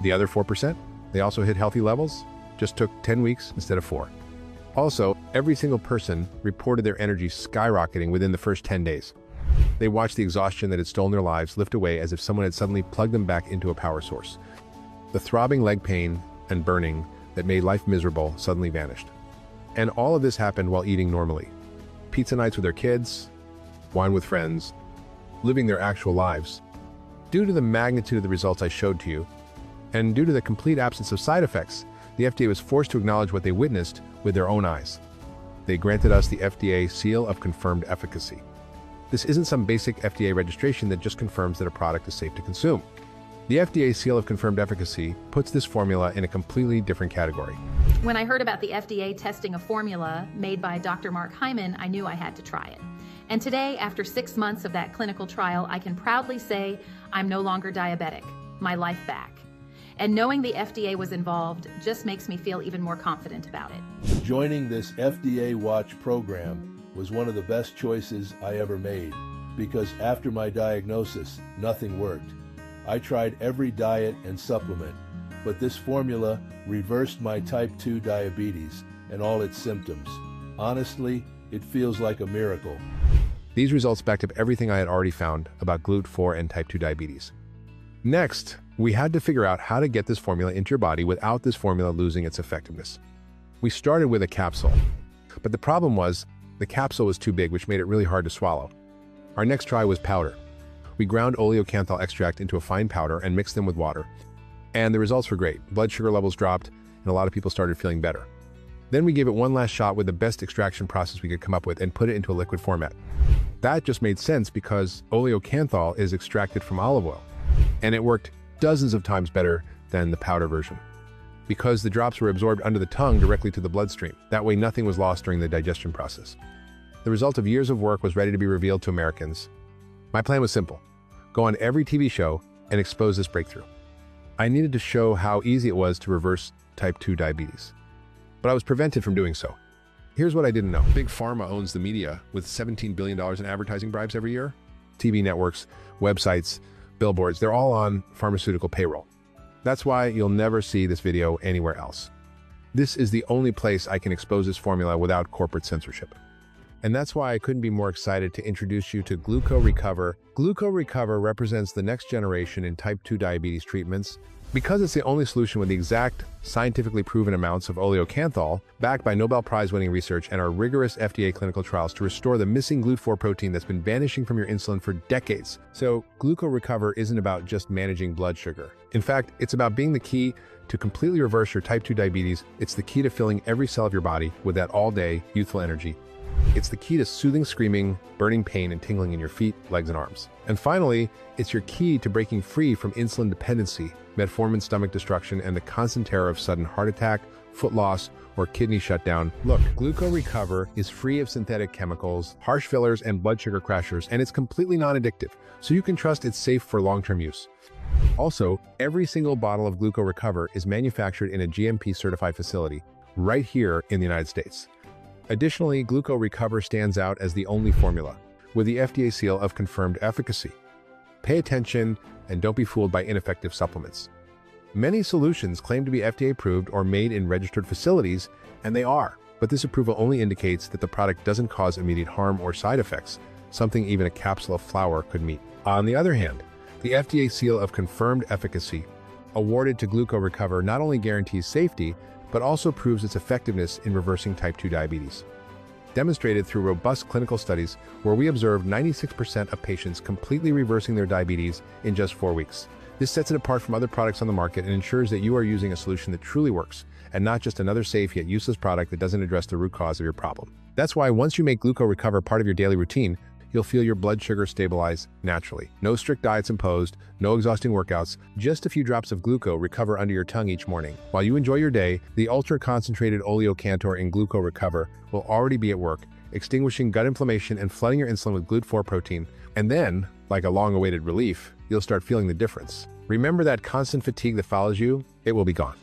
S2: The other 4%, they also hit healthy levels, just took 10 weeks instead of 4. Also, every single person reported their energy skyrocketing within the first 10 days. They watched the exhaustion that had stolen their lives lift away as if someone had suddenly plugged them back into a power source. The throbbing leg pain and burning that made life miserable suddenly vanished. And all of this happened while eating normally. Pizza nights with their kids, wine with friends, living their actual lives. Due to the magnitude of the results I showed to you, and due to the complete absence of side effects, the FDA was forced to acknowledge what they witnessed with their own eyes. They granted us the FDA seal of confirmed efficacy. This isn't some basic FDA registration that just confirms that a product is safe to consume. The FDA seal of confirmed efficacy puts this formula in a completely different category.
S18: When I heard about the FDA testing a formula made by Dr. Mark Hyman, I knew I had to try it. And today, after 6 months of that clinical trial, I can proudly say I'm no longer diabetic, my life back. And knowing the FDA was involved just makes me feel even more confident about it.
S19: Joining this FDA Watch program was one of the best choices I ever made, because after my diagnosis, nothing worked. I tried every diet and supplement, but this formula reversed my type 2 diabetes and all its symptoms. Honestly, it feels like a miracle.
S2: These results backed up everything I had already found about GLUCO and type 2 diabetes. Next, we had to figure out how to get this formula into your body without this formula losing its effectiveness. We started with a capsule, but the problem was the capsule was too big, which made it really hard to swallow. Our next try was powder. We ground oleocanthal extract into a fine powder and mixed them with water. And the results were great. Blood sugar levels dropped, and a lot of people started feeling better. Then we gave it one last shot with the best extraction process we could come up with and put it into a liquid format. That just made sense because oleocanthal is extracted from olive oil, and it worked dozens of times better than the powder version because the drops were absorbed under the tongue directly to the bloodstream. That way nothing was lost during the digestion process. The result of years of work was ready to be revealed to Americans. My plan was simple: go on every TV show and expose this breakthrough. I needed to show how easy it was to reverse type 2 diabetes, but I was prevented from doing so. Here's what I didn't know. Big Pharma owns the media with $17 billion in advertising bribes every year. TV networks, websites, billboards, they're all on pharmaceutical payroll. That's why you'll never see this video anywhere else. This is the only place I can expose this formula without corporate censorship. And that's why I couldn't be more excited to introduce you to GLUCO Recover. GLUCO Recover represents the next generation in type 2 diabetes treatments. Because it's the only solution with the exact, scientifically proven amounts of oleocanthal, backed by Nobel Prize-winning research and our rigorous FDA clinical trials to restore the missing GLUT4 protein that's been vanishing from your insulin for decades. So, GLUCO Recover isn't about just managing blood sugar. In fact, it's about being the key to completely reverse your type 2 diabetes. It's the key to filling every cell of your body with that all-day, youthful energy. It's the key to soothing screaming, burning pain, and tingling in your feet, legs, and arms. And finally, it's your key to breaking free from insulin dependency, metformin stomach destruction, and the constant terror of sudden heart attack, foot loss, or kidney shutdown. Look, GLUCO Recover is free of synthetic chemicals, harsh fillers, and blood sugar crashers, and it's completely non-addictive, so you can trust it's safe for long-term use. Also, every single bottle of GLUCO Recover is manufactured in a GMP-certified facility right here in the United States. Additionally, GLUCO Recover stands out as the only formula with the FDA seal of confirmed efficacy. Pay attention and don't be fooled by ineffective supplements. Many solutions claim to be FDA approved or made in registered facilities, and they are, but this approval only indicates that the product doesn't cause immediate harm or side effects, something even a capsule of flour could meet. On the other hand, the FDA seal of confirmed efficacy awarded to GLUCO Recover not only guarantees safety, but also proves its effectiveness in reversing type 2 diabetes. Demonstrated through robust clinical studies where we observed 96% of patients completely reversing their diabetes in just 4 weeks. This sets it apart from other products on the market and ensures that you are using a solution that truly works, and not just another safe yet useless product that doesn't address the root cause of your problem. That's why once you make GLUCO Recover part of your daily routine, you'll feel your blood sugar stabilize naturally. No strict diets imposed, no exhausting workouts, just a few drops of GLUCO Recover under your tongue each morning. While you enjoy your day, the ultra-concentrated oleocantor in GLUCO Recover will already be at work, extinguishing gut inflammation and flooding your insulin with GLUT4 protein. And then, like a long-awaited relief, you'll start feeling the difference. Remember that constant fatigue that follows you? It will be gone.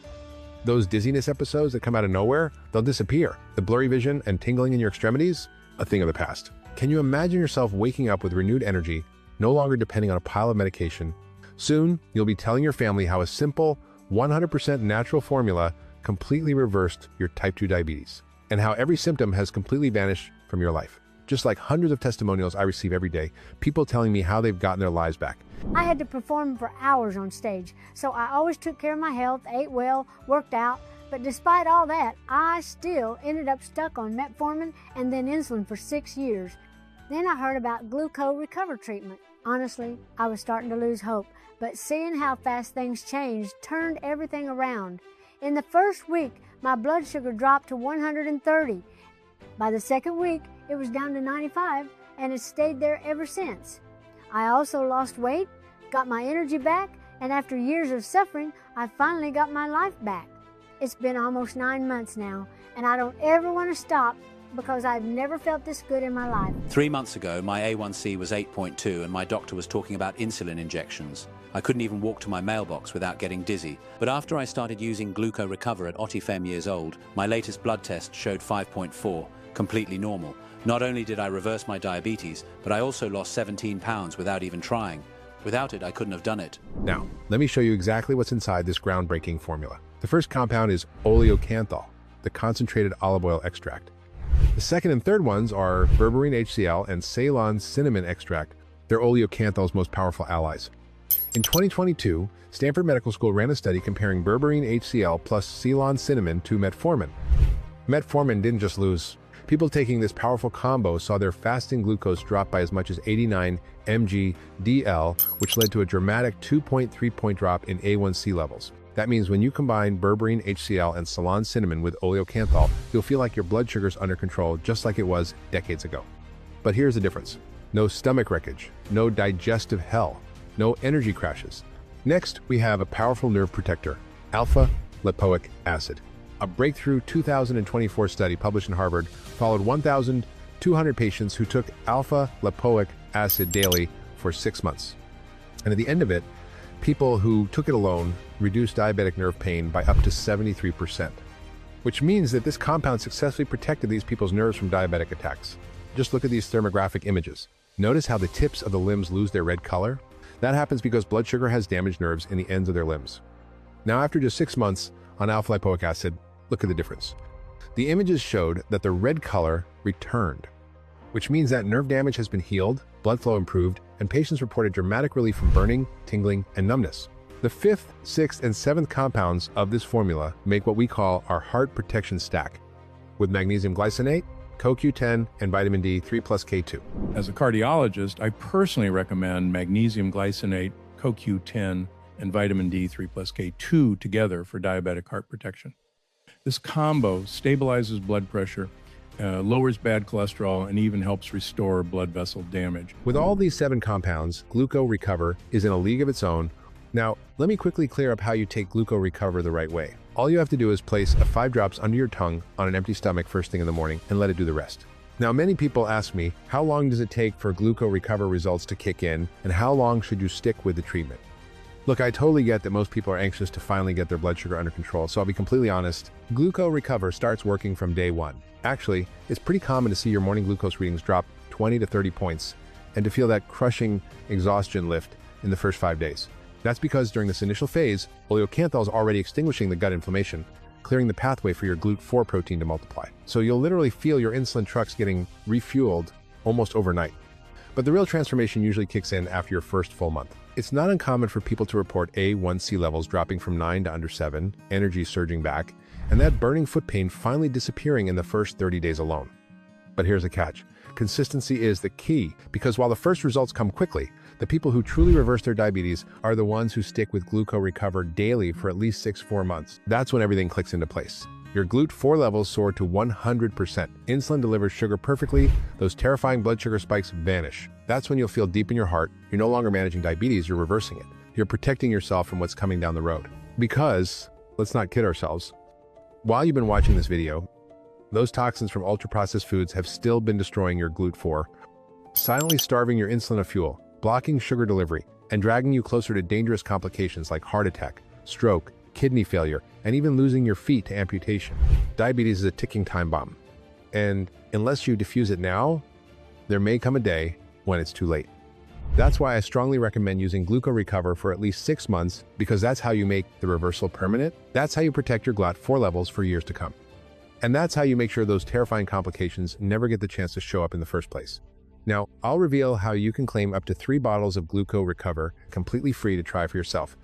S2: Those dizziness episodes that come out of nowhere? They'll disappear. The blurry vision and tingling in your extremities? A thing of the past. Can you imagine yourself waking up with renewed energy, no longer depending on a pile of medication? Soon, you'll be telling your family how a simple, 100% natural formula completely reversed your type 2 diabetes, and how every symptom has completely vanished from your life. Just like hundreds of testimonials I receive every day, people telling me how they've gotten their lives back.
S20: I had to perform for hours on stage, so I always took care of my health, ate well, worked out. But despite all that, I still ended up stuck on metformin and then insulin for 6 years. Then I heard about GLUCO Recover treatment. Honestly, I was starting to lose hope, but seeing how fast things changed turned everything around. In the first week, my blood sugar dropped to 130. By the second week, it was down to 95, and it's stayed there ever since. I also lost weight, got my energy back, and after years of suffering, I finally got my life back. It's been almost 9 months now, and I don't ever want to stop because I've never felt this good in my life.
S21: 3 months ago, my A1C was 8.2 and my doctor was talking about insulin injections. I couldn't even walk to my mailbox without getting dizzy. But after I started using GLUCO Recover at OT144 years old, my latest blood test showed 5.4, completely normal. Not only did I reverse my diabetes, but I also lost 17 pounds without even trying. Without it, I couldn't have done it.
S2: Now, let me show you exactly what's inside this groundbreaking formula. The first compound is oleocanthal, the concentrated olive oil extract. The second and third ones are berberine HCl and Ceylon cinnamon extract. They're oleocanthal's most powerful allies. In 2022, Stanford Medical School ran a study comparing berberine HCl plus Ceylon cinnamon to metformin. Metformin didn't just lose. People taking this powerful combo saw their fasting glucose drop by as much as 89 mg/dl, which led to a dramatic 2.3-point drop in A1C levels. That means when you combine berberine HCl and Ceylon cinnamon with oleocanthal, you'll feel like your blood sugar's under control just like it was decades ago. But here's the difference. No stomach wreckage, no digestive hell, no energy crashes. Next, we have a powerful nerve protector, alpha-lipoic acid. A breakthrough 2024 study published in Harvard followed 1,200 patients who took alpha-lipoic acid daily for 6 months. And at the end of it, people who took it alone reduced diabetic nerve pain by up to 73%, which means that this compound successfully protected these people's nerves from diabetic attacks. Just look at these thermographic images. Notice how the tips of the limbs lose their red color? That happens because blood sugar has damaged nerves in the ends of their limbs. Now, after just 6 months on alpha-lipoic acid, look at the difference. The images showed that the red color returned, which means that nerve damage has been healed, blood flow improved, and patients reported dramatic relief from burning, tingling, and numbness. The 5th, 6th, and 7th compounds of this formula make what we call our heart protection stack, with magnesium glycinate, CoQ10, and vitamin D 3 plus K2.
S22: As a cardiologist, I personally recommend magnesium glycinate, CoQ10, and vitamin D 3 plus K2 together for diabetic heart protection. This combo stabilizes blood pressure lowers bad cholesterol, and even helps restore blood vessel damage.
S2: With all these 7 compounds, GLUCO Recover is in a league of its own. Now, let me quickly clear up how you take GLUCO Recover the right way. All you have to do is place 5 drops under your tongue on an empty stomach first thing in the morning and let it do the rest. Now, many people ask me, how long does it take for GLUCO Recover results to kick in, and how long should you stick with the treatment? Look, I totally get that most people are anxious to finally get their blood sugar under control, so I'll be completely honest. GLUCO Recover starts working from day 1. Actually, it's pretty common to see your morning glucose readings drop 20 to 30 points, and to feel that crushing exhaustion lift in the first 5 days. That's because during this initial phase, oleocanthal is already extinguishing the gut inflammation, clearing the pathway for your GLUT4 protein to multiply. So you'll literally feel your insulin trucks getting refueled almost overnight. But the real transformation usually kicks in after your first full month. It's not uncommon for people to report A1C levels dropping from 9 to under 7, energy surging back, and that burning foot pain finally disappearing in the first 30 days alone. But here's the catch. Consistency is the key, because while the first results come quickly, the people who truly reverse their diabetes are the ones who stick with GLUCO Recover daily for at least 6-4 months. That's when everything clicks into place. Your GLUT4 levels soar to 100%. Insulin delivers sugar perfectly. Those terrifying blood sugar spikes vanish. That's when you'll feel deep in your heart, you're no longer managing diabetes, you're reversing it. You're protecting yourself from what's coming down the road. Because, let's not kid ourselves, while you've been watching this video, those toxins from ultra-processed foods have still been destroying your GLUT4, silently starving your insulin of fuel, blocking sugar delivery, and dragging you closer to dangerous complications like heart attack, stroke, kidney failure, and even losing your feet to amputation. Diabetes is a ticking time bomb. And unless you diffuse it now, there may come a day when it's too late. That's why I strongly recommend using GLUCO Recover for at least 6 months, because that's how you make the reversal permanent. That's how you protect your GLUT4 levels for years to come. And that's how you make sure those terrifying complications never get the chance to show up in the first place. Now, I'll reveal how you can claim up to 3 bottles of GLUCO Recover completely free to try for yourself.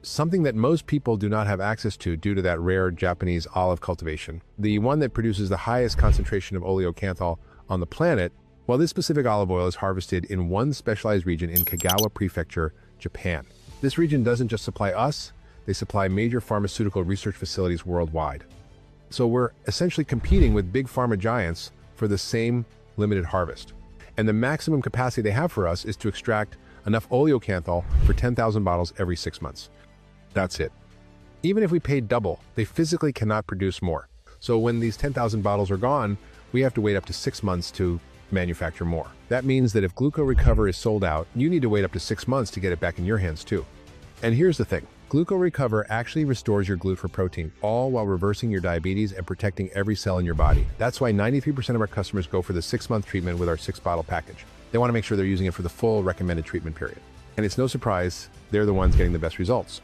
S2: Something that most people do not have access to due to that rare Japanese olive cultivation, the one that produces the highest concentration of oleocanthal on the planet. Well, this specific olive oil is harvested in one specialized region in Kagawa Prefecture, Japan. This region doesn't just supply us, they supply major pharmaceutical research facilities worldwide. So we're essentially competing with big pharma giants for the same limited harvest. And the maximum capacity they have for us is to extract enough oleocanthal for 10,000 bottles every 6 months. That's it. Even if we paid double, they physically cannot produce more. So when these 10,000 bottles are gone, we have to wait up to 6 months to manufacture more. That means that if GLUCO Recover is sold out, you need to wait up to 6 months to get it back in your hands too. And here's the thing. GLUCO Recover actually restores your GLUT4 protein, all while reversing your diabetes and protecting every cell in your body. That's why 93% of our customers go for the 6-month treatment with our 6-bottle package. They want to make sure they're using it for the full recommended treatment period. And it's no surprise, they're the ones getting the best results.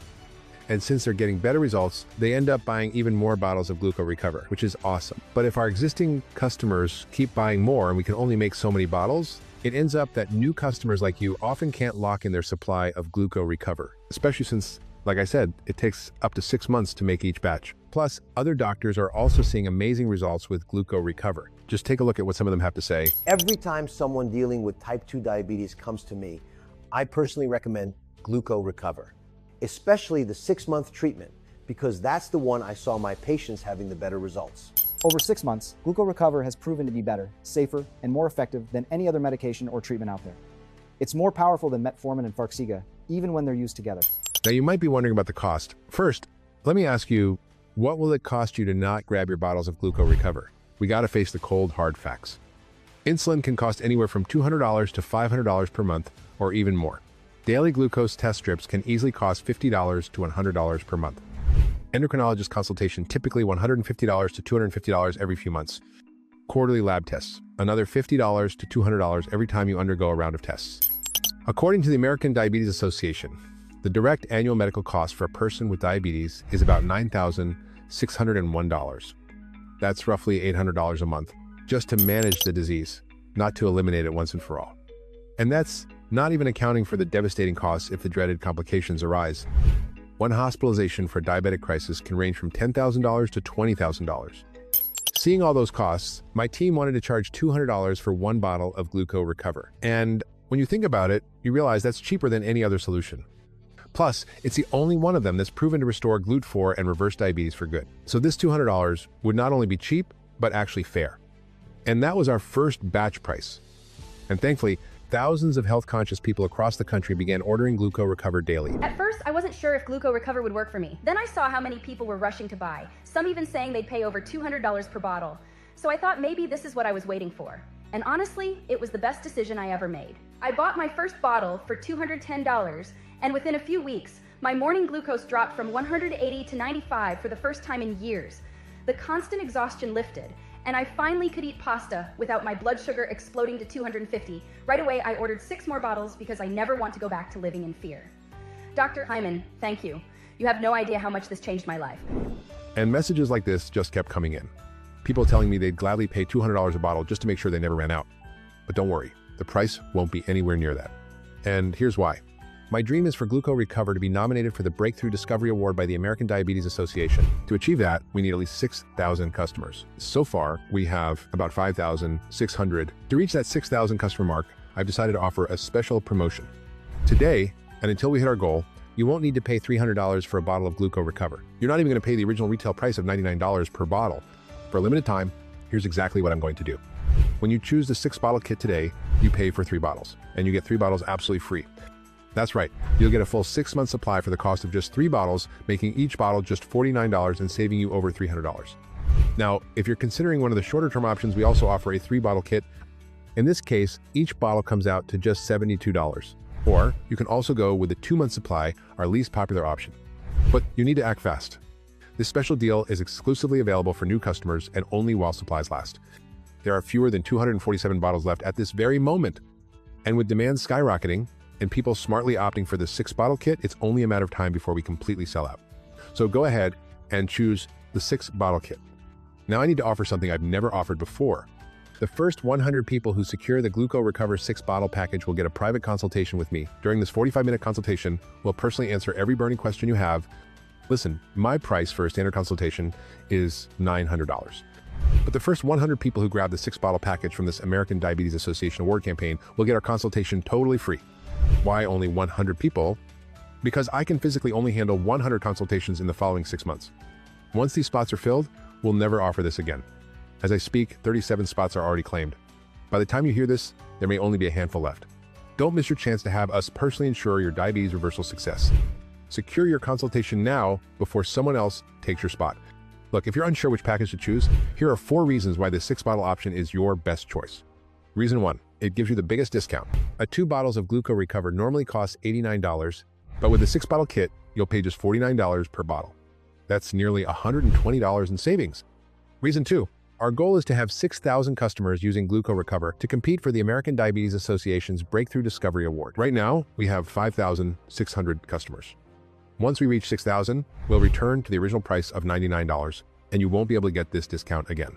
S2: And since they're getting better results, they end up buying even more bottles of GLUCO Recover, which is awesome. But if our existing customers keep buying more and we can only make so many bottles, it ends up that new customers like you often can't lock in their supply of GLUCO Recover, especially since, like I said, it takes up to 6 months to make each batch. Plus, other doctors are also seeing amazing results with GLUCO Recover. Just take a look at what some of them have to say.
S10: Every time someone dealing with type 2 diabetes comes to me, I personally recommend GLUCO Recover, especially the 6-month treatment, because that's the one I saw my patients having the better results.
S7: Over 6 months, GLUCO Recover has proven to be better, safer, and more effective than any other medication or treatment out there. It's more powerful than metformin and Farxiga, even when they're used together.
S2: Now you might be wondering about the cost. First, let me ask you, what will it cost you to not grab your bottles of GLUCO Recover? We gotta face the cold, hard facts. Insulin can cost anywhere from $200 to $500 per month, or even more. Daily glucose test strips can easily cost $50 to $100 per month. Endocrinologist consultation, typically $150 to $250 every few months. Quarterly lab tests, another $50 to $200 every time you undergo a round of tests. According to the American Diabetes Association, the direct annual medical cost for a person with diabetes is about $9,601. That's roughly $800 a month, just to manage the disease, not to eliminate it once and for all. And that's not even accounting for the devastating costs if the dreaded complications arise. One hospitalization for a diabetic crisis can range from $10,000 to $20,000. Seeing all those costs, my team wanted to charge $200 for 1 bottle of GLUCO Recover. And when you think about it, you realize that's cheaper than any other solution. Plus, it's the only one of them that's proven to restore GLUT4 and reverse diabetes for good. So this $200 would not only be cheap, but actually fair. And that was our first batch price. And thankfully, thousands of health-conscious people across the country began ordering GLUCO Recover daily.
S1: At first, I wasn't sure if GLUCO Recover would work for me. Then I saw how many people were rushing to buy, some even saying they'd pay over $200 per bottle. So I thought maybe this is what I was waiting for. And honestly, it was the best decision I ever made. I bought my first bottle for $210, and within a few weeks, my morning glucose dropped from 180 to 95 for the first time in years. The constant exhaustion lifted, and I finally could eat pasta without my blood sugar exploding to 250. Right away, I ordered 6 more bottles because I never want to go back to living in fear. Dr. Hyman, thank you. You have no idea how much this changed my life.
S2: And messages like this just kept coming in. People telling me they'd gladly pay $200 a bottle just to make sure they never ran out. But don't worry, the price won't be anywhere near that. And here's why. My dream is for GLUCO Recover to be nominated for the Breakthrough Discovery Award by the American Diabetes Association. To achieve that, we need at least 6,000 customers. So far, we have about 5,600. To reach that 6,000 customer mark, I've decided to offer a special promotion. Today, and until we hit our goal, you won't need to pay $300 for a bottle of GLUCO Recover. You're not even going to pay the original retail price of $99 per bottle. For a limited time, here's exactly what I'm going to do. When you choose the 6-bottle kit today, you pay for 3 bottles, and you get 3 bottles absolutely free. That's right, you'll get a full 6-month supply for the cost of just 3 bottles, making each bottle just $49 and saving you over $300. Now, if you're considering one of the shorter-term options, we also offer a 3-bottle kit. In this case, each bottle comes out to just $72. Or you can also go with the 2-month supply, our least popular option. But you need to act fast. This special deal is exclusively available for new customers and only while supplies last. There are fewer than 247 bottles left at this very moment. And with demand skyrocketing, and people smartly opting for the 6-bottle kit, it's only a matter of time before we completely sell out. So go ahead and choose the 6-bottle kit. Now I need to offer something I've never offered before. The first 100 people who secure the GLUCO Recover 6-bottle package will get a private consultation with me. During this 45-minute consultation, we'll personally answer every burning question you have. Listen, my price for a standard consultation is $900. But the first 100 people who grab the 6-bottle package from this American Diabetes Association award campaign will get our consultation totally free. Why only 100 people? Because I can physically only handle 100 consultations in the following 6 months. Once these spots are filled, we'll never offer this again. As I speak, 37 spots are already claimed. By the time you hear this, there may only be a handful left. Don't miss your chance to have us personally ensure your diabetes reversal success. Secure your consultation now before someone else takes your spot. Look, if you're unsure which package to choose, here are 4 reasons why this 6-bottle option is your best choice. Reason 1, it gives you the biggest discount. 2 bottles of GLUCO Recover normally costs $89, but with the 6-bottle kit, you'll pay just $49 per bottle. That's nearly $120 in savings. Reason 2, our goal is to have 6,000 customers using GLUCO Recover to compete for the American Diabetes Association's Breakthrough Discovery Award. Right now, we have 5,600 customers. Once we reach 6,000, we'll return to the original price of $99, and you won't be able to get this discount again.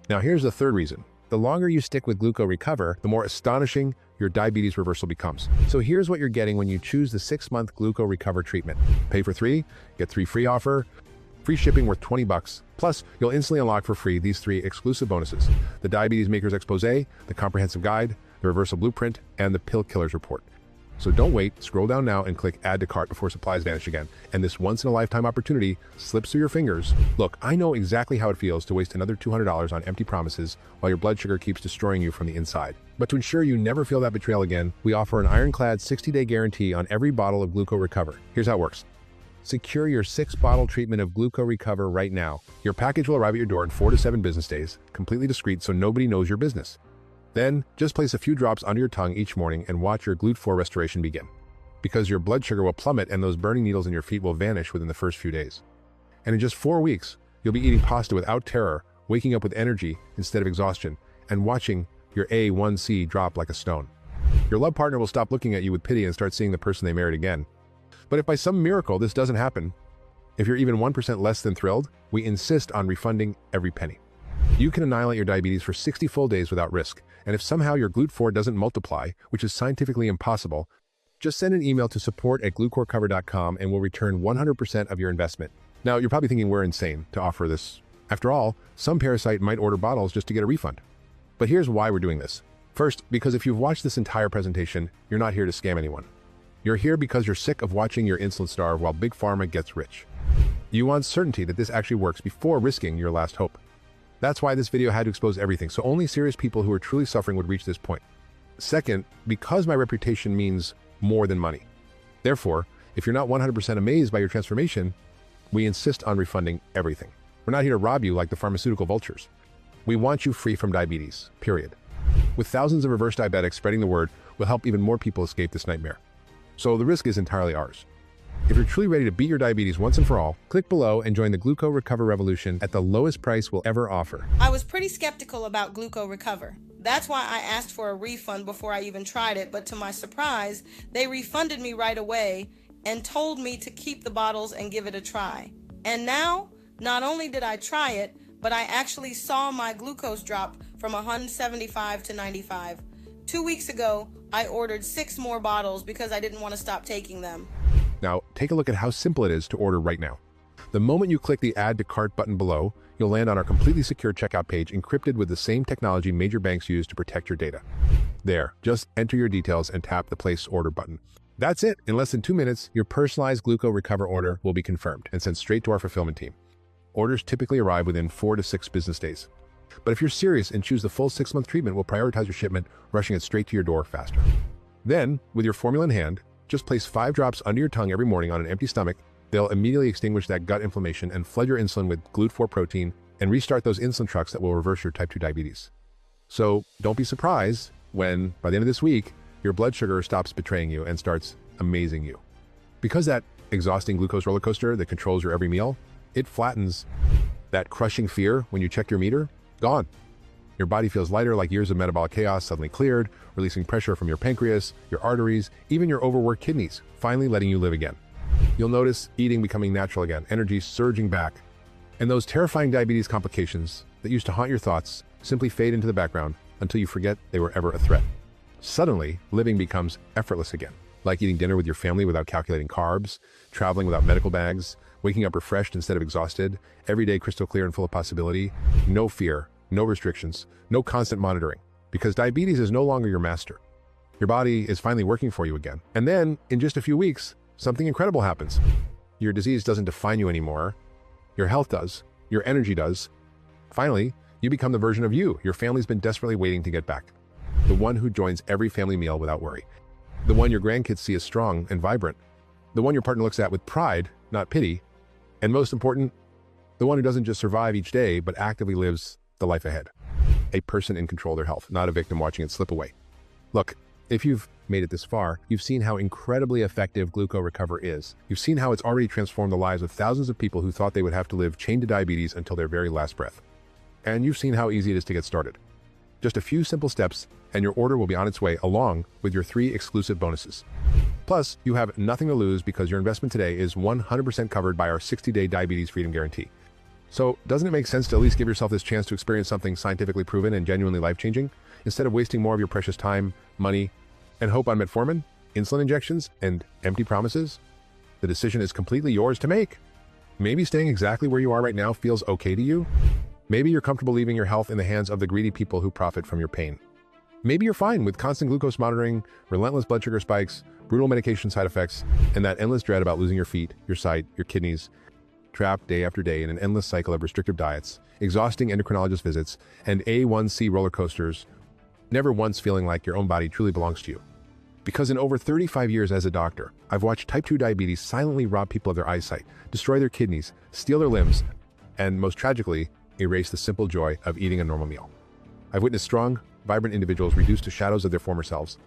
S2: Now here's the 3rd reason. The longer you stick with GLUCO Recover, the more astonishing your diabetes reversal becomes. So here's what you're getting when you choose the 6-month GLUCO Recover treatment. Pay for 3, get 3 free offer, free shipping worth $20, plus you'll instantly unlock for free these 3 exclusive bonuses: the Diabetes Maker's Expose, the Comprehensive Guide, the Reversal Blueprint, and the Pill Killer's Report. So don't wait, scroll down now and click Add to Cart before supplies vanish again, and this once-in-a-lifetime opportunity slips through your fingers. Look, I know exactly how it feels to waste another $200 on empty promises while your blood sugar keeps destroying you from the inside. But to ensure you never feel that betrayal again, we offer an ironclad 60-day guarantee on every bottle of GLUCO Recover. Here's how it works. Secure your 6-bottle treatment of GLUCO Recover right now. Your package will arrive at your door in 4 to 7 business days, completely discreet so nobody knows your business. Then, just place a few drops under your tongue each morning and watch your GLUT4 restoration begin. Because your blood sugar will plummet and those burning needles in your feet will vanish within the first few days. And in just 4 weeks, you'll be eating pasta without terror, waking up with energy instead of exhaustion, and watching your A1C drop like a stone. Your love partner will stop looking at you with pity and start seeing the person they married again. But if by some miracle this doesn't happen, if you're even 1% less than thrilled, we insist on refunding every penny. You can annihilate your diabetes for 60 full days without risk, and if somehow your GLUT4 doesn't multiply, which is scientifically impossible, just send an email to support@glucorecover.com and we'll return 100% of your investment. Now, you're probably thinking we're insane to offer this. After all, some parasite might order bottles just to get a refund. But here's why we're doing this. First, because if you've watched this entire presentation, you're not here to scam anyone. You're here because you're sick of watching your insulin starve while Big Pharma gets rich. You want certainty that this actually works before risking your last hope. That's why this video had to expose everything, so only serious people who are truly suffering would reach this point. Second, because my reputation means more than money. Therefore, if you're not 100% amazed by your transformation, we insist on refunding everything. We're not here to rob you like the pharmaceutical vultures. We want you free from diabetes, period. With thousands of reverse diabetics spreading the word will help even more people escape this nightmare. So the risk is entirely ours. If you're truly ready to beat your diabetes once and for all, click below and join the GLUCO Recover revolution at the lowest price we'll ever offer.
S3: I was pretty skeptical about GLUCO Recover. That's why I asked for a refund before I even tried it, but to my surprise, they refunded me right away and told me to keep the bottles and give it a try. And now, not only did I try it, but I actually saw my glucose drop from 175 to 95. 2 weeks ago, I ordered 6 more bottles because I didn't want to stop taking them.
S2: Now, take a look at how simple it is to order right now. The moment you click the Add to Cart button below, you'll land on our completely secure checkout page encrypted with the same technology major banks use to protect your data. There, just enter your details and tap the Place Order button. That's it. In less than 2 minutes, your personalized GLUCO Recover order will be confirmed and sent straight to our fulfillment team. Orders typically arrive within 4 to 6 business days. But if you're serious and choose the full 6-month treatment, we'll prioritize your shipment, rushing it straight to your door faster. Then, with your formula in hand, just place 5 drops under your tongue every morning on an empty stomach. They'll immediately extinguish that gut inflammation and flood your insulin with GLUT4 protein and restart those insulin trucks that will reverse your type 2 diabetes. So don't be surprised when, by the end of this week, your blood sugar stops betraying you and starts amazing you. Because that exhausting glucose roller coaster that controls your every meal, it flattens. That crushing fear when you check your meter, gone. Your body feels lighter, like years of metabolic chaos suddenly cleared, releasing pressure from your pancreas, your arteries, even your overworked kidneys, finally letting you live again. You'll notice eating becoming natural again, energy surging back, and those terrifying diabetes complications that used to haunt your thoughts simply fade into the background until you forget they were ever a threat. Suddenly, living becomes effortless again, like eating dinner with your family without calculating carbs, traveling without medical bags, waking up refreshed instead of exhausted, every day crystal clear and full of possibility, no fear, no restrictions, no constant monitoring, because diabetes is no longer your master. Your body is finally working for you again. And then, in just a few weeks, something incredible happens. Your disease doesn't define you anymore. Your health does. Your energy does. Finally, you become the version of you your family's been desperately waiting to get back. The one who joins every family meal without worry. The one your grandkids see as strong and vibrant. The one your partner looks at with pride, not pity. And most important, the one who doesn't just survive each day, but actively lives the life ahead. A person in control of their health, not a victim watching it slip away. Look, if you've made it this far, you've seen how incredibly effective GLUCO Recover is. You've seen how it's already transformed the lives of thousands of people who thought they would have to live chained to diabetes until their very last breath. And you've seen how easy it is to get started. Just a few simple steps, and your order will be on its way, along with your 3 exclusive bonuses. Plus, you have nothing to lose because your investment today is 100% covered by our 60-day diabetes freedom guarantee. So, doesn't it make sense to at least give yourself this chance to experience something scientifically proven and genuinely life-changing, instead of wasting more of your precious time, money, and hope on metformin, insulin injections, and empty promises? The decision is completely yours to make. Maybe staying exactly where you are right now feels okay to you. Maybe you're comfortable leaving your health in the hands of the greedy people who profit from your pain. Maybe you're fine with constant glucose monitoring, relentless blood sugar spikes, brutal medication side effects, and that endless dread about losing your feet, your sight, your kidneys, trapped day after day in an endless cycle of restrictive diets, exhausting endocrinologist visits, and A1C roller coasters, never once feeling like your own body truly belongs to you. Because in over 35 years as a doctor, I've watched type 2 diabetes silently rob people of their eyesight, destroy their kidneys, steal their limbs, and most tragically, erase the simple joy of eating a normal meal. I've witnessed strong, vibrant individuals reduced to shadows of their former selves,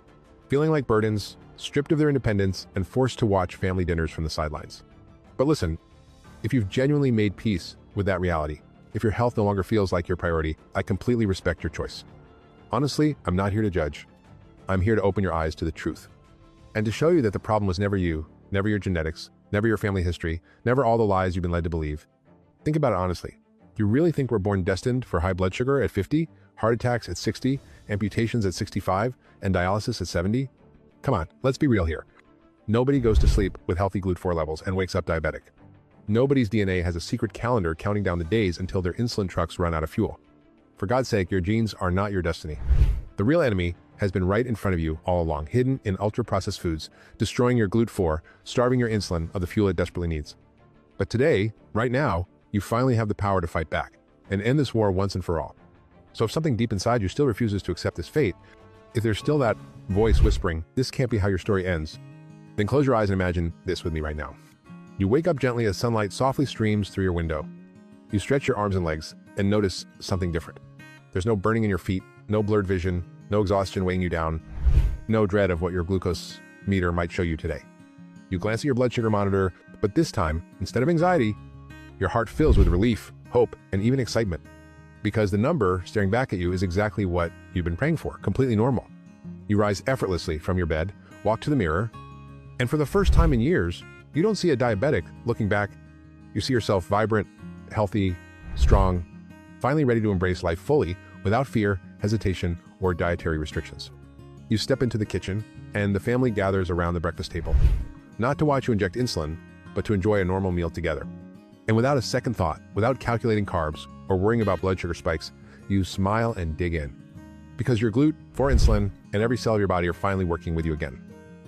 S2: feeling like burdens, stripped of their independence, and forced to watch family dinners from the sidelines. But listen, if you've genuinely made peace with that reality, if your health no longer feels like your priority, I completely respect your choice. Honestly, I'm not here to judge. I'm here to open your eyes to the truth. And to show you that the problem was never you, never your genetics, never your family history, never all the lies you've been led to believe. Think about it honestly. Do you really think we're born destined for high blood sugar at 50, heart attacks at 60, amputations at 65, and dialysis at 70? Come on, let's be real here. Nobody goes to sleep with healthy GLUT4 levels and wakes up diabetic. Nobody's DNA has a secret calendar counting down the days until their insulin trucks run out of fuel. For God's sake, your genes are not your destiny. The real enemy has been right in front of you all along, hidden in ultra-processed foods, destroying your GLUT4, starving your insulin of the fuel it desperately needs. But today, right now, you finally have the power to fight back. and end this war once and for all. So if something deep inside you still refuses to accept this fate, if there's still that voice whispering, "This can't be how your story ends," then close your eyes and imagine this with me right now. You wake up gently as sunlight softly streams through your window. You stretch your arms and legs and notice something different. There's no burning in your feet, no blurred vision, no exhaustion weighing you down, no dread of what your glucose meter might show you today. You glance at your blood sugar monitor, but this time, instead of anxiety, your heart fills with relief, hope, and even excitement. Because the number staring back at you is exactly what you've been praying for, completely normal. You rise effortlessly from your bed, walk to the mirror, and for the first time in years, you don't see a diabetic looking back. You see yourself vibrant, healthy, strong, finally ready to embrace life fully without fear, hesitation, or dietary restrictions. You step into the kitchen, and the family gathers around the breakfast table, not to watch you inject insulin, but to enjoy a normal meal together. And without a second thought, without calculating carbs or worrying about blood sugar spikes, you smile and dig in. Because your GLUT4 insulin and every cell of your body are finally working with you again.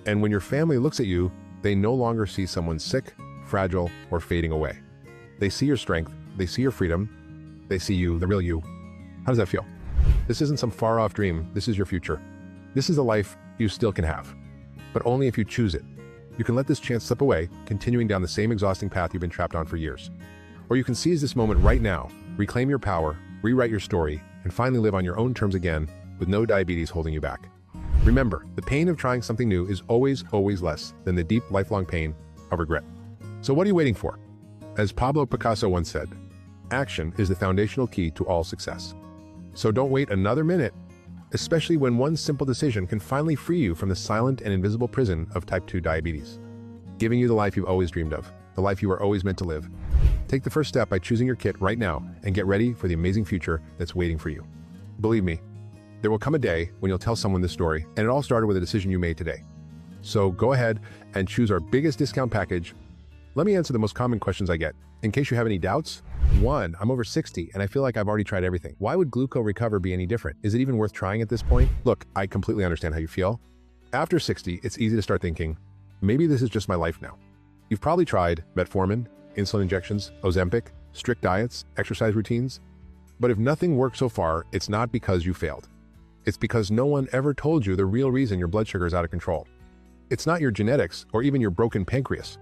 S2: And when your family looks at you, they no longer see someone sick, fragile, or fading away. They see your strength, they see your freedom, they see you, the real you. How does that feel? This isn't some far-off dream, this is your future. This is a life you still can have, but only if you choose it. You can let this chance slip away, continuing down the same exhausting path you've been trapped on for years. Or you can seize this moment right now, reclaim your power, rewrite your story, and finally live on your own terms again, with no diabetes holding you back. Remember, the pain of trying something new is always, always less than the deep, lifelong pain of regret. So what are you waiting for? As Pablo Picasso once said, action is the foundational key to all success. So don't wait another minute, especially when one simple decision can finally free you from the silent and invisible prison of type 2 diabetes, giving you the life you've always dreamed of, the life you were always meant to live. Take the first step by choosing your kit right now and get ready for the amazing future that's waiting for you. Believe me, there will come a day when you'll tell someone this story, and it all started with a decision you made today. So go ahead and choose our biggest discount package. Let me answer the most common questions I get. In case you have any doubts, 1, I'm over 60 and I feel like I've already tried everything. Why would GLUCO Recover be any different? Is it even worth trying at this point? Look, I completely understand how you feel. After 60, it's easy to start thinking, maybe this is just my life now. You've probably tried metformin, insulin injections, Ozempic, strict diets, exercise routines. But if nothing worked so far, it's not because you failed. It's because no one ever told you the real reason your blood sugar is out of control. It's not your genetics or even your broken pancreas.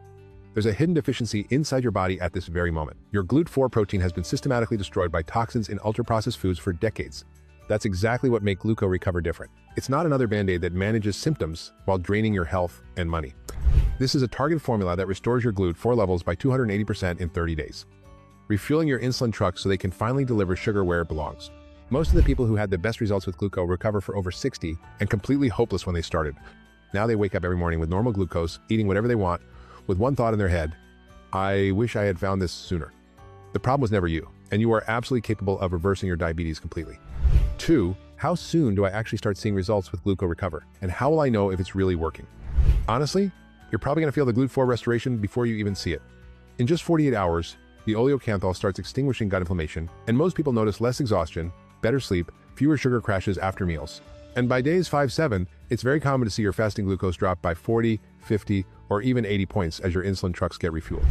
S2: There's a hidden deficiency inside your body at this very moment. Your GLUT4 protein has been systematically destroyed by toxins in ultra-processed foods for decades. That's exactly what makes GLUCO Recover different. It's not another band-aid that manages symptoms while draining your health and money. This is a targeted formula that restores your GLUT4 levels by 280% in 30 days, refueling your insulin truck so they can finally deliver sugar where it belongs. Most of the people who had the best results with GLUCO recover for over 60 and completely hopeless when they started. Now they wake up every morning with normal glucose, eating whatever they want, with one thought in their head, I wish I had found this sooner. The problem was never you, and you are absolutely capable of reversing your diabetes completely. 2, how soon do I actually start seeing results with GLUCO Recover, and how will I know if it's really working? Honestly, you're probably going to feel the GLUT4 restoration before you even see it. In just 48 hours, the oleocanthal starts extinguishing gut inflammation, and most people notice less exhaustion, better sleep, fewer sugar crashes after meals. And by days 5-7, it's very common to see your fasting glucose drop by 40, 50, or even 80 points as your insulin trucks get refueled.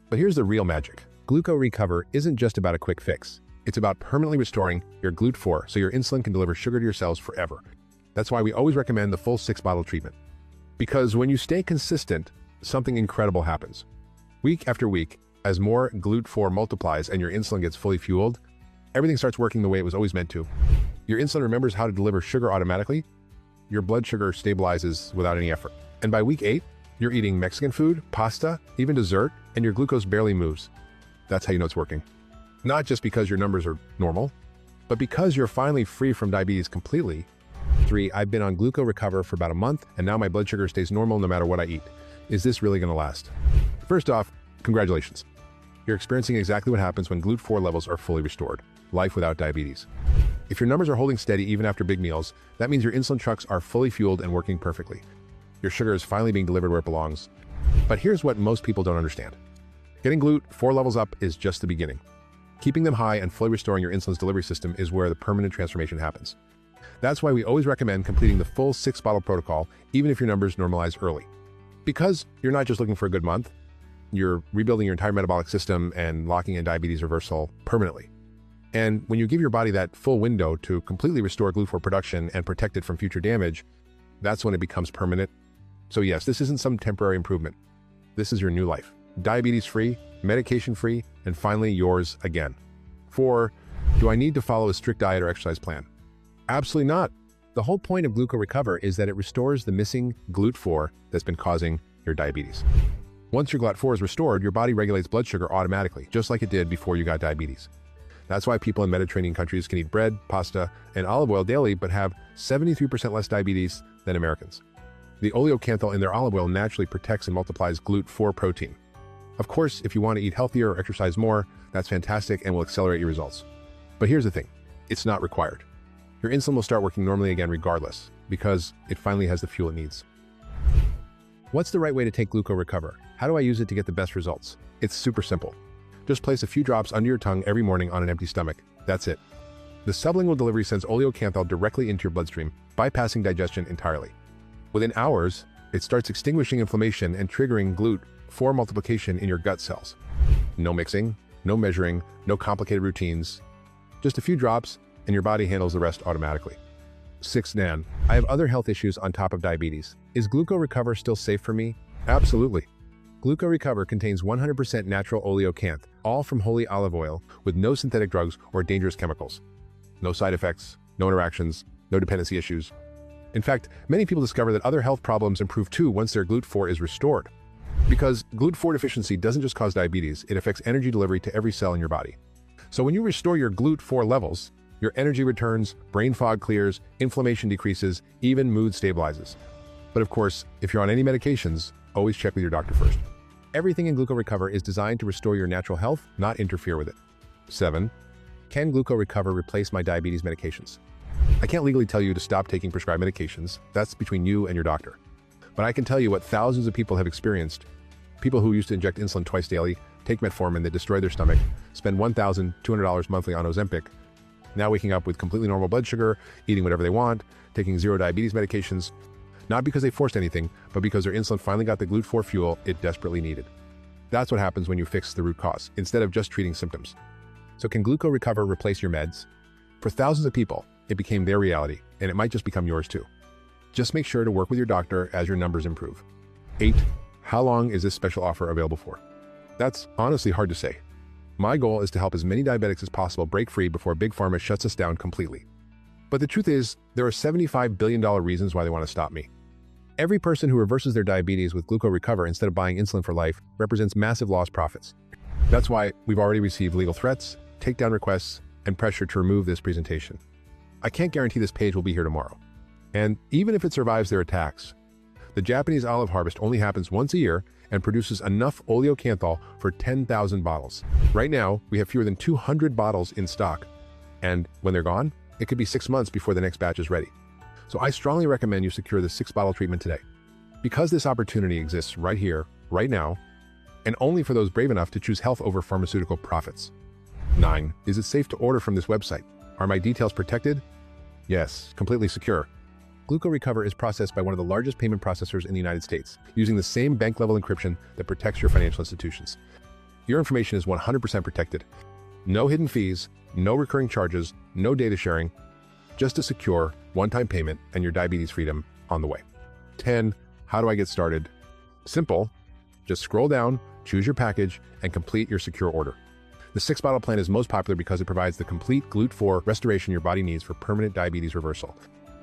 S2: But here's the real magic. GLUCO Recover isn't just about a quick fix. It's about permanently restoring your GLUT4 so your insulin can deliver sugar to your cells forever. That's why we always recommend the full 6-bottle treatment. Because when you stay consistent, something incredible happens. Week after week, as more GLUT4 multiplies and your insulin gets fully fueled, everything starts working the way it was always meant to. Your insulin remembers how to deliver sugar automatically, your blood sugar stabilizes without any effort. And by week 8, you're eating Mexican food, pasta, even dessert, and your glucose barely moves. That's how you know it's working. Not just because your numbers are normal, but because you're finally free from diabetes completely. 3, I've been on GLUCO Recover for about a month, and now my blood sugar stays normal no matter what I eat. Is this really going to last? First off, congratulations. You're experiencing exactly what happens when GLUT4 levels are fully restored. Life without diabetes. If your numbers are holding steady even after big meals, that means your insulin trucks are fully fueled and working perfectly. Your sugar is finally being delivered where it belongs. But here's what most people don't understand. Getting GLUT4 levels up is just the beginning. Keeping them high and fully restoring your insulin's delivery system is where the permanent transformation happens. That's why we always recommend completing the full 6-bottle protocol, even if your numbers normalize early. Because you're not just looking for a good month, you're rebuilding your entire metabolic system and locking in diabetes reversal permanently. And when you give your body that full window to completely restore GLUCO production and protect it from future damage, that's when it becomes permanent. So yes, this isn't some temporary improvement. This is your new life. Diabetes-free, medication-free, and finally yours again. 4. Do I need to follow a strict diet or exercise plan? Absolutely not. The whole point of GLUCO Recover is that it restores the missing GLUT4 that's been causing your diabetes. Once your GLUT4 is restored, your body regulates blood sugar automatically, just like it did before you got diabetes. That's why people in Mediterranean countries can eat bread, pasta, and olive oil daily but have 73% less diabetes than Americans. The oleocanthal in their olive oil naturally protects and multiplies GLUT4 protein. Of course, if you want to eat healthier or exercise more, that's fantastic and will accelerate your results. But here's the thing, it's not required. Your insulin will start working normally again regardless, because it finally has the fuel it needs. What's the right way to take GLUCO Recover? How do I use it to get the best results? It's super simple. Just place a few drops under your tongue every morning on an empty stomach. That's it. The sublingual delivery sends oleocanthal directly into your bloodstream, bypassing digestion entirely. Within hours, it starts extinguishing inflammation and triggering GLUT4 multiplication in your gut cells. No mixing, no measuring, no complicated routines. Just a few drops, and your body handles the rest automatically. 6. Nan, I have other health issues on top of diabetes. Is GLUCO Recover still safe for me? Absolutely. GLUCO Recover contains 100% natural oleocanth, all from holy olive oil, with no synthetic drugs or dangerous chemicals. No side effects, no interactions, no dependency issues. In fact, many people discover that other health problems improve too once their GLUT4 is restored. Because GLUT4 deficiency doesn't just cause diabetes, it affects energy delivery to every cell in your body. So when you restore your GLUT4 levels, your energy returns, brain fog clears, inflammation decreases, even mood stabilizes. But of course, if you're on any medications, always check with your doctor first. Everything in GLUCO Recover is designed to restore your natural health, not interfere with it. 7. Can GLUCO Recover replace my diabetes medications? I can't legally tell you to stop taking prescribed medications. That's between you and your doctor. But I can tell you what thousands of people have experienced. People who used to inject insulin twice daily, take metformin that destroy their stomach, spend $1,200 monthly on Ozempic, now waking up with completely normal blood sugar, eating whatever they want, taking zero diabetes medications, not because they forced anything, but because their insulin finally got the GLUT4 fuel it desperately needed. That's what happens when you fix the root cause, instead of just treating symptoms. So can GLUCO Recover replace your meds? For thousands of people, it became their reality, and it might just become yours too. Just make sure to work with your doctor as your numbers improve. 8. How long is this special offer available for? That's honestly hard to say. My goal is to help as many diabetics as possible break free before Big Pharma shuts us down completely. But the truth is, there are $75 billion reasons why they want to stop me. Every person who reverses their diabetes with GLUCO Recover instead of buying insulin for life represents massive lost profits. That's why we've already received legal threats, takedown requests, and pressure to remove this presentation. I can't guarantee this page will be here tomorrow. And even if it survives their attacks, the Japanese olive harvest only happens once a year and produces enough oleocanthal for 10,000 bottles. Right now, we have fewer than 200 bottles in stock. And when they're gone, it could be 6 months before the next batch is ready. So I strongly recommend you secure the 6-bottle treatment today. Because this opportunity exists right here, right now, and only for those brave enough to choose health over pharmaceutical profits. 9. Is it safe to order from this website? Are my details protected? Yes, completely secure. GLUCO Recover is processed by one of the largest payment processors in the United States, using the same bank-level encryption that protects your financial institutions. Your information is 100% protected. No hidden fees, no recurring charges, no data sharing, just a secure, one-time payment and your diabetes freedom on the way. 10. How do I get started? Simple. Just scroll down, choose your package, and complete your secure order. The 6-bottle plan is most popular because it provides the complete GLUT4 restoration your body needs for permanent diabetes reversal.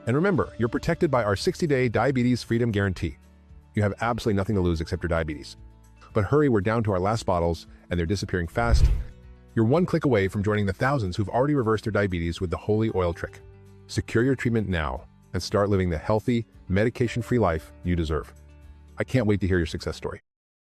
S2: And remember, you're protected by our 60-day diabetes freedom guarantee. You have absolutely nothing to lose except your diabetes. But hurry, we're down to our last bottles, and they're disappearing fast. You're one click away from joining the thousands who've already reversed their diabetes with the holy oil trick. Secure your treatment now and start living the healthy, medication-free life you deserve. I can't wait to hear your success story.